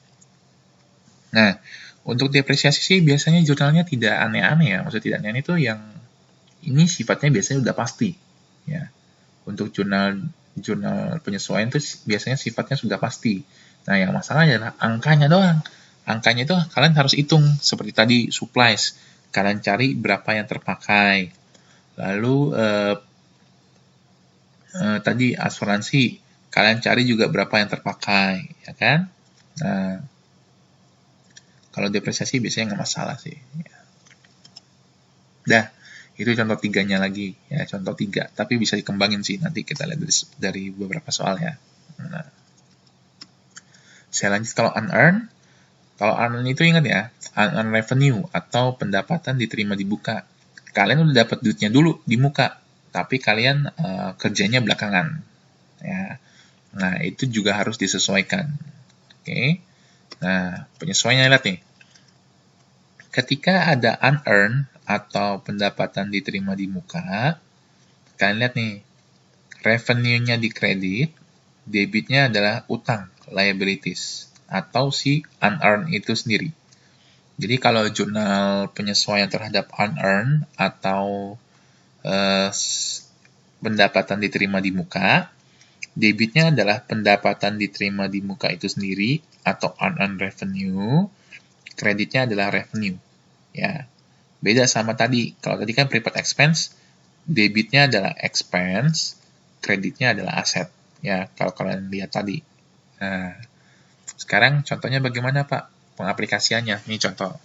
Speaker 1: Nah, untuk depresiasi sih biasanya jurnalnya tidak aneh-aneh ya. Maksudnya tidak aneh-aneh itu yang ini sifatnya biasanya udah pasti. Ya, untuk jurnal penyesuaian itu biasanya sifatnya sudah pasti. Nah, yang masalahnya adalah angkanya doang. Angkanya itu kalian harus hitung. Seperti tadi supplies. Kalian cari berapa yang terpakai. Lalu tadi asuransi. Kalian cari juga berapa yang terpakai. Ya kan? Nah, kalau depresiasi biasanya nggak masalah sih. Ya. Dah. Itu contoh 3-nya lagi, ya contoh 3. Tapi bisa dikembangin sih, nanti kita lihat dari beberapa soal ya. Nah, saya lanjut kalau unearned. Kalau unearned itu ingat ya, unearned revenue atau pendapatan diterima di muka. Kalian udah dapat duitnya dulu di muka, tapi kalian kerjanya belakangan. Ya. Nah, itu juga harus disesuaikan. Oke. Nah, penyesuaiannya lihat nih. Ketika ada unearned atau pendapatan diterima di muka, kalian lihat nih, revenue-nya di kredit, debitnya adalah utang, liabilities, atau si unearned itu sendiri. Jadi kalau jurnal penyesuaian terhadap unearned atau pendapatan diterima di muka, debitnya adalah pendapatan diterima di muka itu sendiri atau unearned revenue, kreditnya adalah revenue. Ya, beda sama tadi. Kalau tadi kan prepaid expense, debitnya adalah expense, kreditnya adalah aset. Ya, kalau kalian lihat tadi. Nah, sekarang contohnya bagaimana, Pak? Pengaplikasiannya. Ini contoh.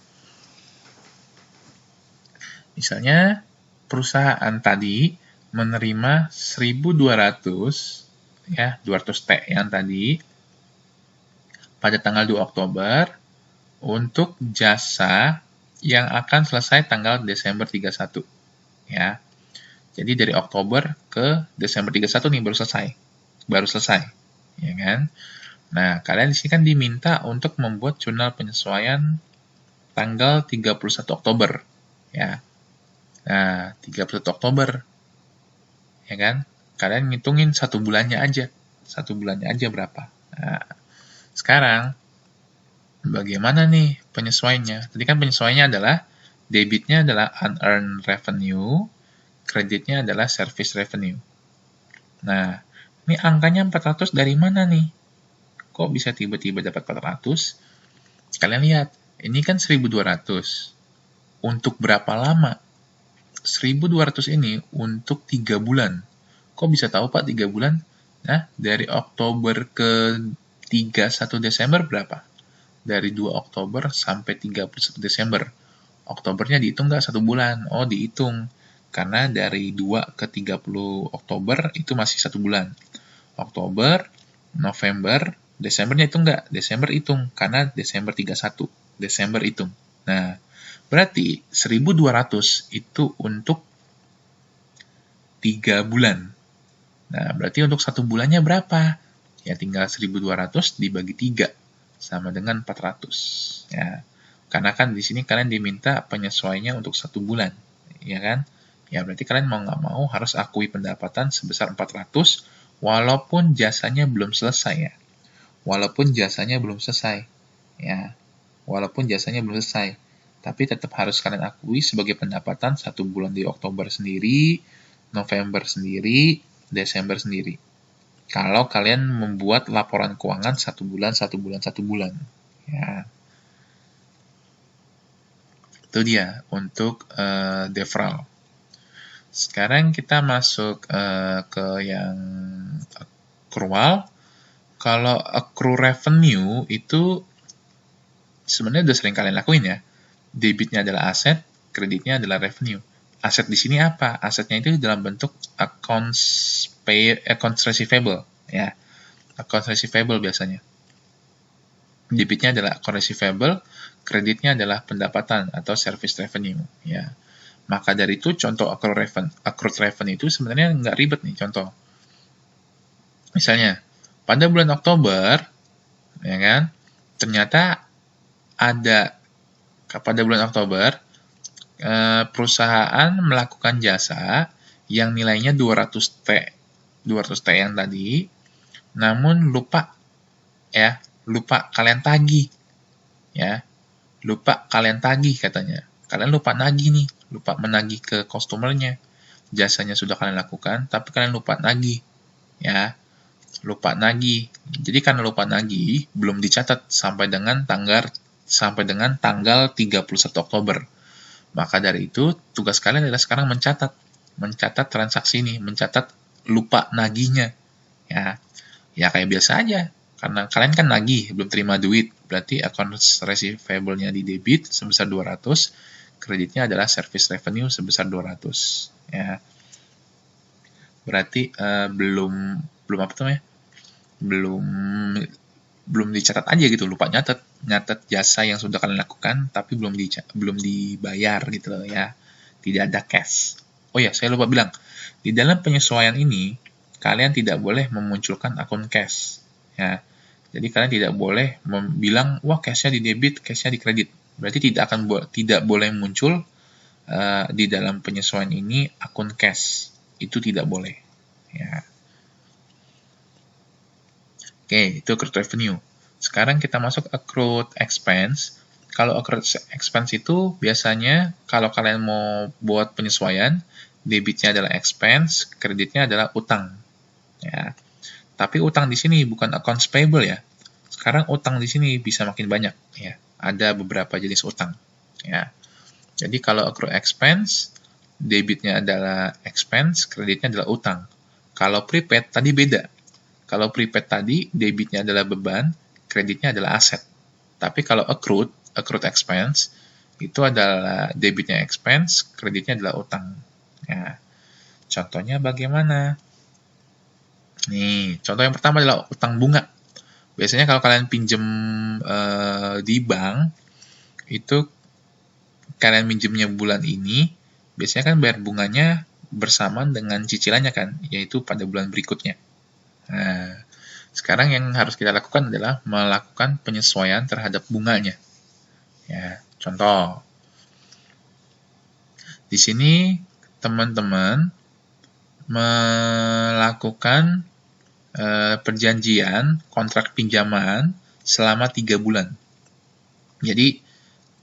Speaker 1: Misalnya, perusahaan tadi menerima 1.200, ya, 200 T yang tadi, pada tanggal 2 Oktober, untuk jasa yang akan selesai tanggal Desember 31. Ya. Jadi dari Oktober ke Desember 31 nih baru selesai, ya kan? Nah, kalian di sini kan diminta untuk membuat jurnal penyesuaian tanggal 31 Oktober, ya. Nah, 31 Oktober, ya kan? Kalian ngitungin satu bulannya aja berapa. Nah, sekarang bagaimana nih penyesuaiannya? Tadi kan penyesuaiannya adalah debitnya adalah unearned revenue, kreditnya adalah service revenue. Nah, ini angkanya 400 dari mana nih? Kok bisa tiba-tiba dapat 400? Kalian lihat, ini kan 1.200. Untuk berapa lama? 1.200 ini untuk 3 bulan. Kok bisa tahu, Pak, 3 bulan? Nah, dari Oktober ke 31 Desember berapa? Dari 2 Oktober sampai 31 Desember. Oktobernya dihitung nggak 1 bulan? Oh, dihitung. Karena dari 2 ke 30 Oktober itu masih 1 bulan. Oktober, November, Desembernya hitung nggak? Desember hitung, karena Desember 31. Desember hitung. Nah, berarti 1.200 itu untuk 3 bulan. Nah, berarti untuk 1 bulannya berapa? Ya, tinggal 1.200 dibagi 3. Sama dengan 400. Ya, karena kan di sini kalian diminta penyesuaiannya untuk 1 bulan. Ya kan? Ya, berarti kalian mau nggak mau harus akui pendapatan sebesar 400 walaupun jasanya belum selesai ya. Walaupun jasanya belum selesai. Ya, walaupun jasanya belum selesai. Tapi tetap harus kalian akui sebagai pendapatan 1 bulan di Oktober sendiri, November sendiri, Desember sendiri. Kalau kalian membuat laporan keuangan 1 bulan, 1 bulan, 1 bulan. Ya. Itu dia untuk deferral. Sekarang kita masuk ke yang accrual. Kalau accrue revenue itu sebenarnya udah sering kalian lakuin ya. Debitnya adalah aset, kreditnya adalah revenue. Aset di sini apa? Asetnya itu dalam bentuk accounts receivable, ya. Accounts receivable biasanya. Debitnya adalah account receivable, kreditnya adalah pendapatan atau service revenue, ya. Maka dari itu contoh accrued revenue itu sebenarnya nggak ribet nih contoh. Misalnya pada bulan Oktober, ya kan, ternyata ada pada bulan Oktober perusahaan melakukan jasa yang nilainya 200 T yang tadi, namun lupa kalian tagih, ya, lupa kalian tagih katanya. Kalian lupa nagih nih, lupa menagih ke customernya. Jasanya sudah kalian lakukan, tapi kalian lupa nagih, ya, lupa nagih. Jadi karena lupa nagih, belum dicatat sampai dengan tanggal 31 Oktober. Maka dari itu, tugas kalian adalah sekarang mencatat transaksi ini, mencatat lupa nagihnya. Ya kayak biasa aja. Karena kalian kan nagih, belum terima duit. Berarti accounts receivable-nya di debit sebesar 200, kreditnya adalah service revenue sebesar 200. Ya. Berarti belum apa namanya? Belum dicatat aja gitu, lupa nyatet jasa yang sudah kalian lakukan tapi belum dibayar gitu loh ya. Tidak ada cash. Oh ya, saya lupa bilang. Di dalam penyesuaian ini kalian tidak boleh memunculkan akun cash ya. Jadi kalian tidak boleh bilang wah cashnya di debit, cashnya di kredit. Berarti tidak boleh muncul di dalam penyesuaian ini akun cash. Itu tidak boleh. Ya. Oke, itu accrued revenue. Sekarang kita masuk accrued expense. Kalau accrued expense itu biasanya kalau kalian mau buat penyesuaian, debitnya adalah expense, kreditnya adalah utang. Ya. Tapi utang di sini bukan accounts payable ya. Sekarang utang di sini bisa makin banyak ya. Ada beberapa jenis utang. Ya. Jadi kalau accrued expense, debitnya adalah expense, kreditnya adalah utang. Kalau prepaid tadi beda. Kalau prepaid tadi, debitnya adalah beban, kreditnya adalah aset. Tapi kalau accrued expense, itu adalah debitnya expense, kreditnya adalah utang. Ya. Contohnya bagaimana? Nih, contoh yang pertama adalah utang bunga. Biasanya kalau kalian pinjem di bank, itu kalian minjemnya bulan ini, biasanya kan bayar bunganya bersamaan dengan cicilannya kan, yaitu pada bulan berikutnya. Nah, sekarang yang harus kita lakukan adalah melakukan penyesuaian terhadap bunganya. Ya, contoh. Di sini teman-teman melakukan perjanjian kontrak pinjaman selama 3 bulan. Jadi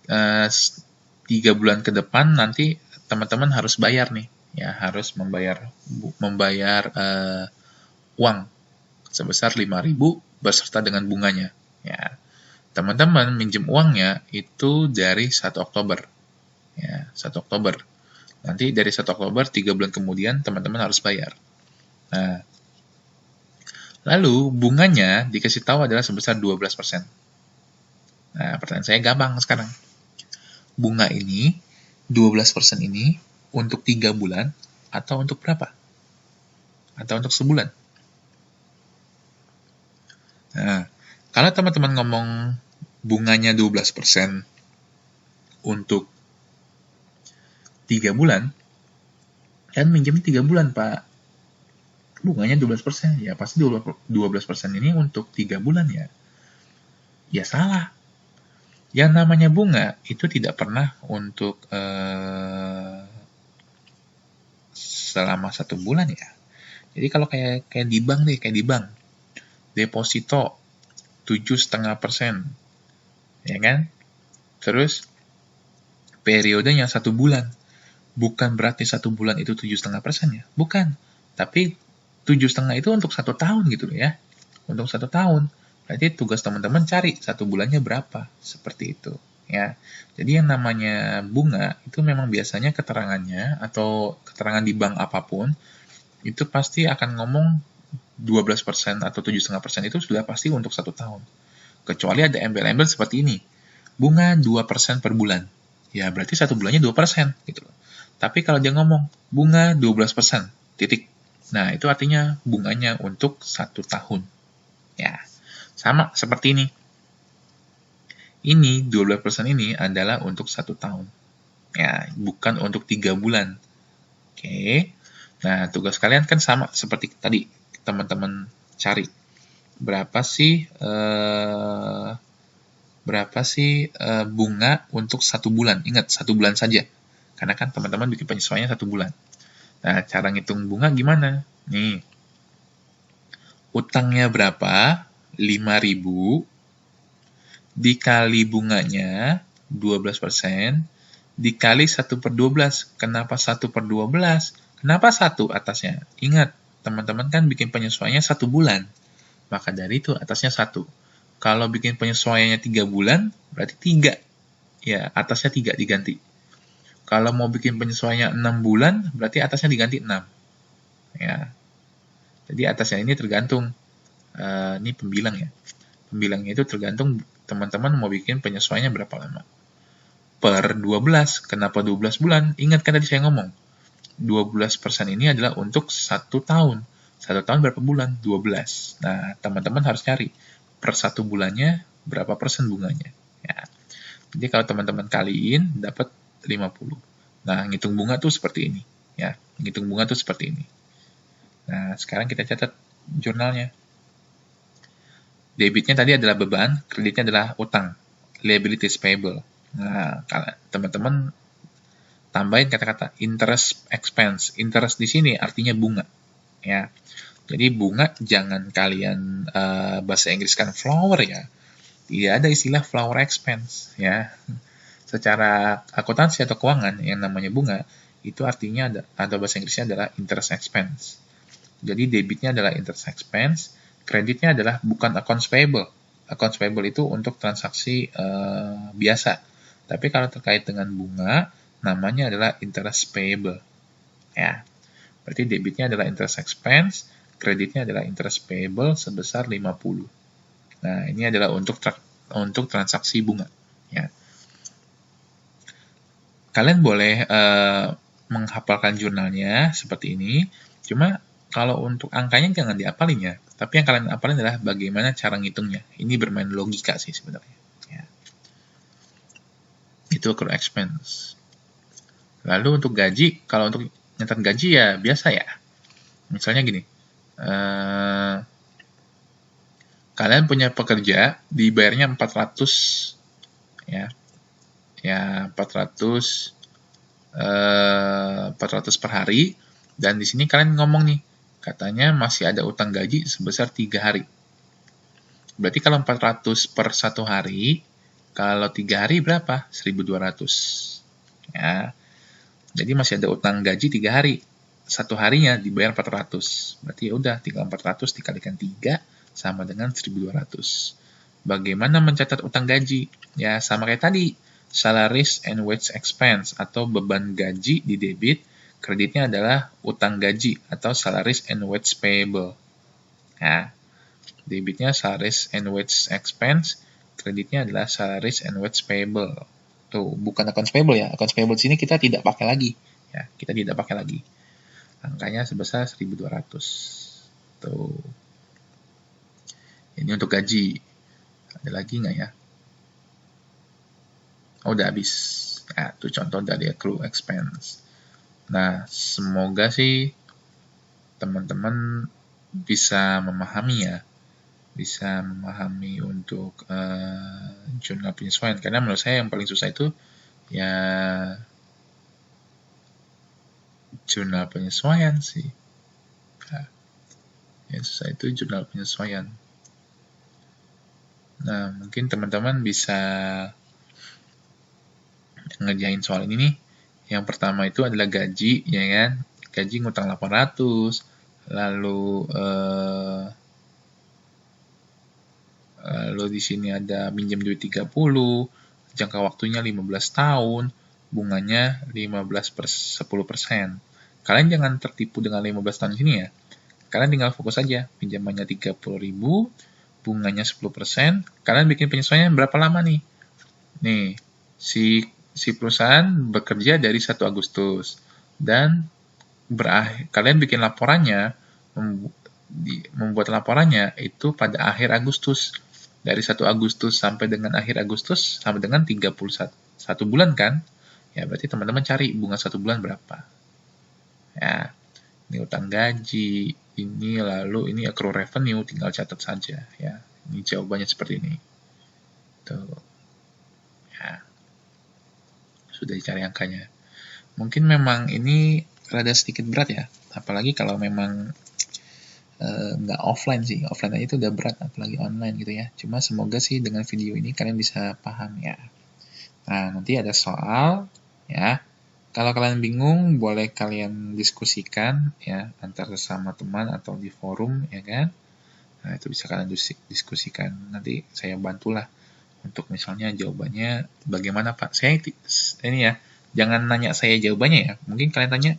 Speaker 1: 3 bulan ke depan nanti teman-teman harus bayar nih, ya harus membayar uang sebesar 5.000 beserta dengan bunganya. Ya, teman-teman minjem uangnya itu dari 1 Oktober. Ya, 1 Oktober. Nanti dari 1 Oktober 3 bulan kemudian teman-teman harus bayar. Nah, lalu bunganya dikasih tahu adalah sebesar 12%. Nah, pertanyaan saya gampang sekarang. Bunga ini 12% ini untuk 3 bulan atau untuk berapa? Atau untuk sebulan? Nah, kalau teman-teman ngomong bunganya 12% untuk 3 bulan, kan minjemnya 3 bulan, Pak. Bunganya 12%, ya pasti 12% ini untuk 3 bulan ya. Ya salah. Yang namanya bunga itu tidak pernah untuk selama 1 bulan ya. Jadi kalau kayak di bank nih, kayak di bank, deposito 7,5%, ya kan? Terus periodenya 1 bulan. Bukan berarti 1 bulan itu 7,5% ya, bukan. Tapi 7,5 itu untuk 1 tahun gitu ya, untuk 1 tahun. Berarti tugas teman-teman cari 1 bulannya berapa, seperti itu. Ya, jadi yang namanya bunga itu memang biasanya keterangannya atau keterangan di bank apapun itu pasti akan ngomong 12% atau 7,5% itu sudah pasti untuk 1 tahun. Kecuali ada embel-embel seperti ini, bunga 2% per bulan. Ya berarti 1 bulannya 2% gitu loh. Tapi kalau dia ngomong bunga 12%, titik. Nah, itu artinya bunganya untuk 1 tahun. Ya, sama seperti ini. Ini 12% ini adalah untuk 1 tahun. Ya, bukan untuk 3 bulan. Oke. Nah, tugas kalian kan sama seperti tadi. Teman-teman cari berapa sih bunga untuk 1 bulan. Ingat, 1 bulan saja. Karena kan teman-teman bikin penyesuaiannya 1 bulan. Nah, cara ngitung bunga gimana? Nih, utangnya berapa? 5.000 dikali bunganya 12% dikali 1/12. Kenapa 1/12? Kenapa 1 atasnya? Ingat, teman-teman kan bikin penyesuaiannya 1 bulan. Maka dari itu atasnya 1. Kalau bikin penyesuaiannya 3 bulan, berarti 3. Ya, atasnya 3 diganti. Kalau mau bikin penyesuaiannya 6 bulan, berarti atasnya diganti 6. Ya. Jadi atasnya ini tergantung. Ini pembilang ya. Pembilangnya itu tergantung teman-teman mau bikin penyesuaiannya berapa lama. Per 12. Kenapa 12 bulan? Ingat kan tadi saya ngomong. 12% ini adalah untuk 1 tahun. 1 tahun berapa bulan? 12. Nah, teman-teman harus cari. Per 1 bulannya berapa persen bunganya. Ya. Jadi kalau teman-teman kaliin, dapat 50. Nah, ngitung bunga tuh seperti ini. Ya, ngitung bunga tuh seperti ini. Nah, sekarang kita catat jurnalnya. Debitnya tadi adalah beban, kreditnya adalah utang. Liabilities payable. Nah, teman-teman tambahin kata-kata interest expense. Interest di sini artinya bunga, ya. Jadi bunga jangan kalian bahasa Inggris kan flower ya. Tidak ada istilah flower expense, ya. Secara akuntansi atau keuangan yang namanya bunga itu artinya atau bahasa Inggrisnya adalah interest expense. Jadi debitnya adalah interest expense, kreditnya adalah bukan accounts payable. Accounts payable itu untuk transaksi biasa. Tapi kalau terkait dengan bunga, namanya adalah interest payable. Ya. Berarti debitnya adalah interest expense, kreditnya adalah interest payable sebesar 50. Nah, ini adalah untuk transaksi bunga. Ya. Kalian boleh menghafalkan jurnalnya seperti ini, cuma kalau untuk angkanya jangan dihafalin ya, tapi yang kalian hafalin adalah bagaimana cara ngitungnya. Ini bermain logika sih sebenarnya. Ya. Itu accrued expense. Lalu untuk gaji, kalau untuk nyatat gaji ya biasa ya. Misalnya gini, kalian punya pekerja, dibayarnya 400, ya, 400 per hari, dan di sini kalian ngomong nih, katanya masih ada utang gaji sebesar 3 hari. Berarti kalau 400 per 1 hari, kalau 3 hari berapa? 1.200. Ya. Jadi masih ada utang gaji 3 hari. 1 harinya dibayar 400. Berarti ya udah, tinggal 400 dikalikan 3 sama dengan 1.200. Bagaimana mencatat utang gaji? Ya, sama kayak tadi. Salaries and wage expense atau beban gaji di debit, kreditnya adalah utang gaji atau salaries and wage payable. Ya. Debitnya salaries and wage expense, kreditnya adalah salaries and wage payable. Tuh, bukan accounts payable ya. Accounts payable di sini kita tidak pakai lagi. Ya, kita tidak pakai lagi. Angkanya sebesar 1.200. Tuh. Ini untuk gaji. Ada lagi nggak ya? Oh, udah habis. Ya, itu contoh dari accrued expense. Nah, semoga sih teman-teman bisa memahami ya. Bisa memahami untuk jurnal penyesuaian. Karena menurut saya yang paling susah itu ya jurnal penyesuaian sih. Nah, yang susah itu jurnal penyesuaian. Nah, mungkin teman-teman bisa ngerjain soal ini nih. Yang pertama itu adalah gaji, ya kan? Gaji ngutang 800, lalu di sini ada minjem duit 30, jangka waktunya 15 tahun, bunganya 10%. Kalian jangan tertipu dengan 15 tahun sini ya. Kalian tinggal fokus aja, pinjamannya 30.000, bunganya 10%, kalian bikin penyesuaian berapa lama nih? Nih, si perusahaan bekerja dari 1 Agustus, dan kalian bikin laporannya, membuat laporannya itu pada akhir Agustus. Dari 1 Agustus sampai dengan akhir Agustus sama dengan 31 bulan kan? Ya, berarti teman-teman cari bunga 1 bulan berapa. Ya, ini utang gaji, ini lalu ini accrued revenue, tinggal catat saja ya. Ini jawabannya seperti ini. Tuh. Ya. Sudah dicari angkanya. Mungkin memang ini rada sedikit berat ya, apalagi kalau memang nggak offline sih. Offline aja itu udah berat, apalagi online gitu ya. Cuma semoga sih dengan video ini kalian bisa paham ya. Nah, nanti ada soal ya. Kalau kalian bingung, boleh kalian diskusikan ya, antara sesama teman atau di forum ya kan. Nah, itu bisa kalian diskusikan. Nanti saya bantulah untuk misalnya jawabannya bagaimana Pak. Saya ini ya, jangan nanya saya jawabannya ya. Mungkin kalian tanya,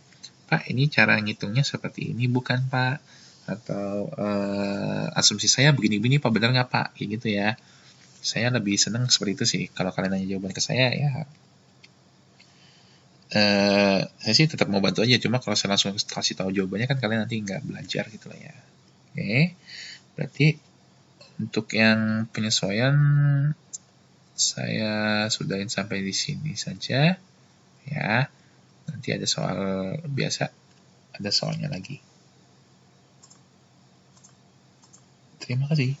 Speaker 1: Pak, ini cara ngitungnya seperti ini bukan Pak? Atau asumsi saya begini-begini Pak, benar nggak Pak? Kayak gitu ya. Saya lebih senang seperti itu sih. Kalau kalian nanya jawaban ke saya ya, saya sih tetap mau bantu aja. Cuma kalau saya langsung kasih tahu jawabannya kan kalian nanti nggak belajar gitu lah ya. Oke, berarti untuk yang penyesuaian saya sudahin sampai di sini saja ya. Nanti ada soal biasa, ada soalnya lagi. Terima kasih.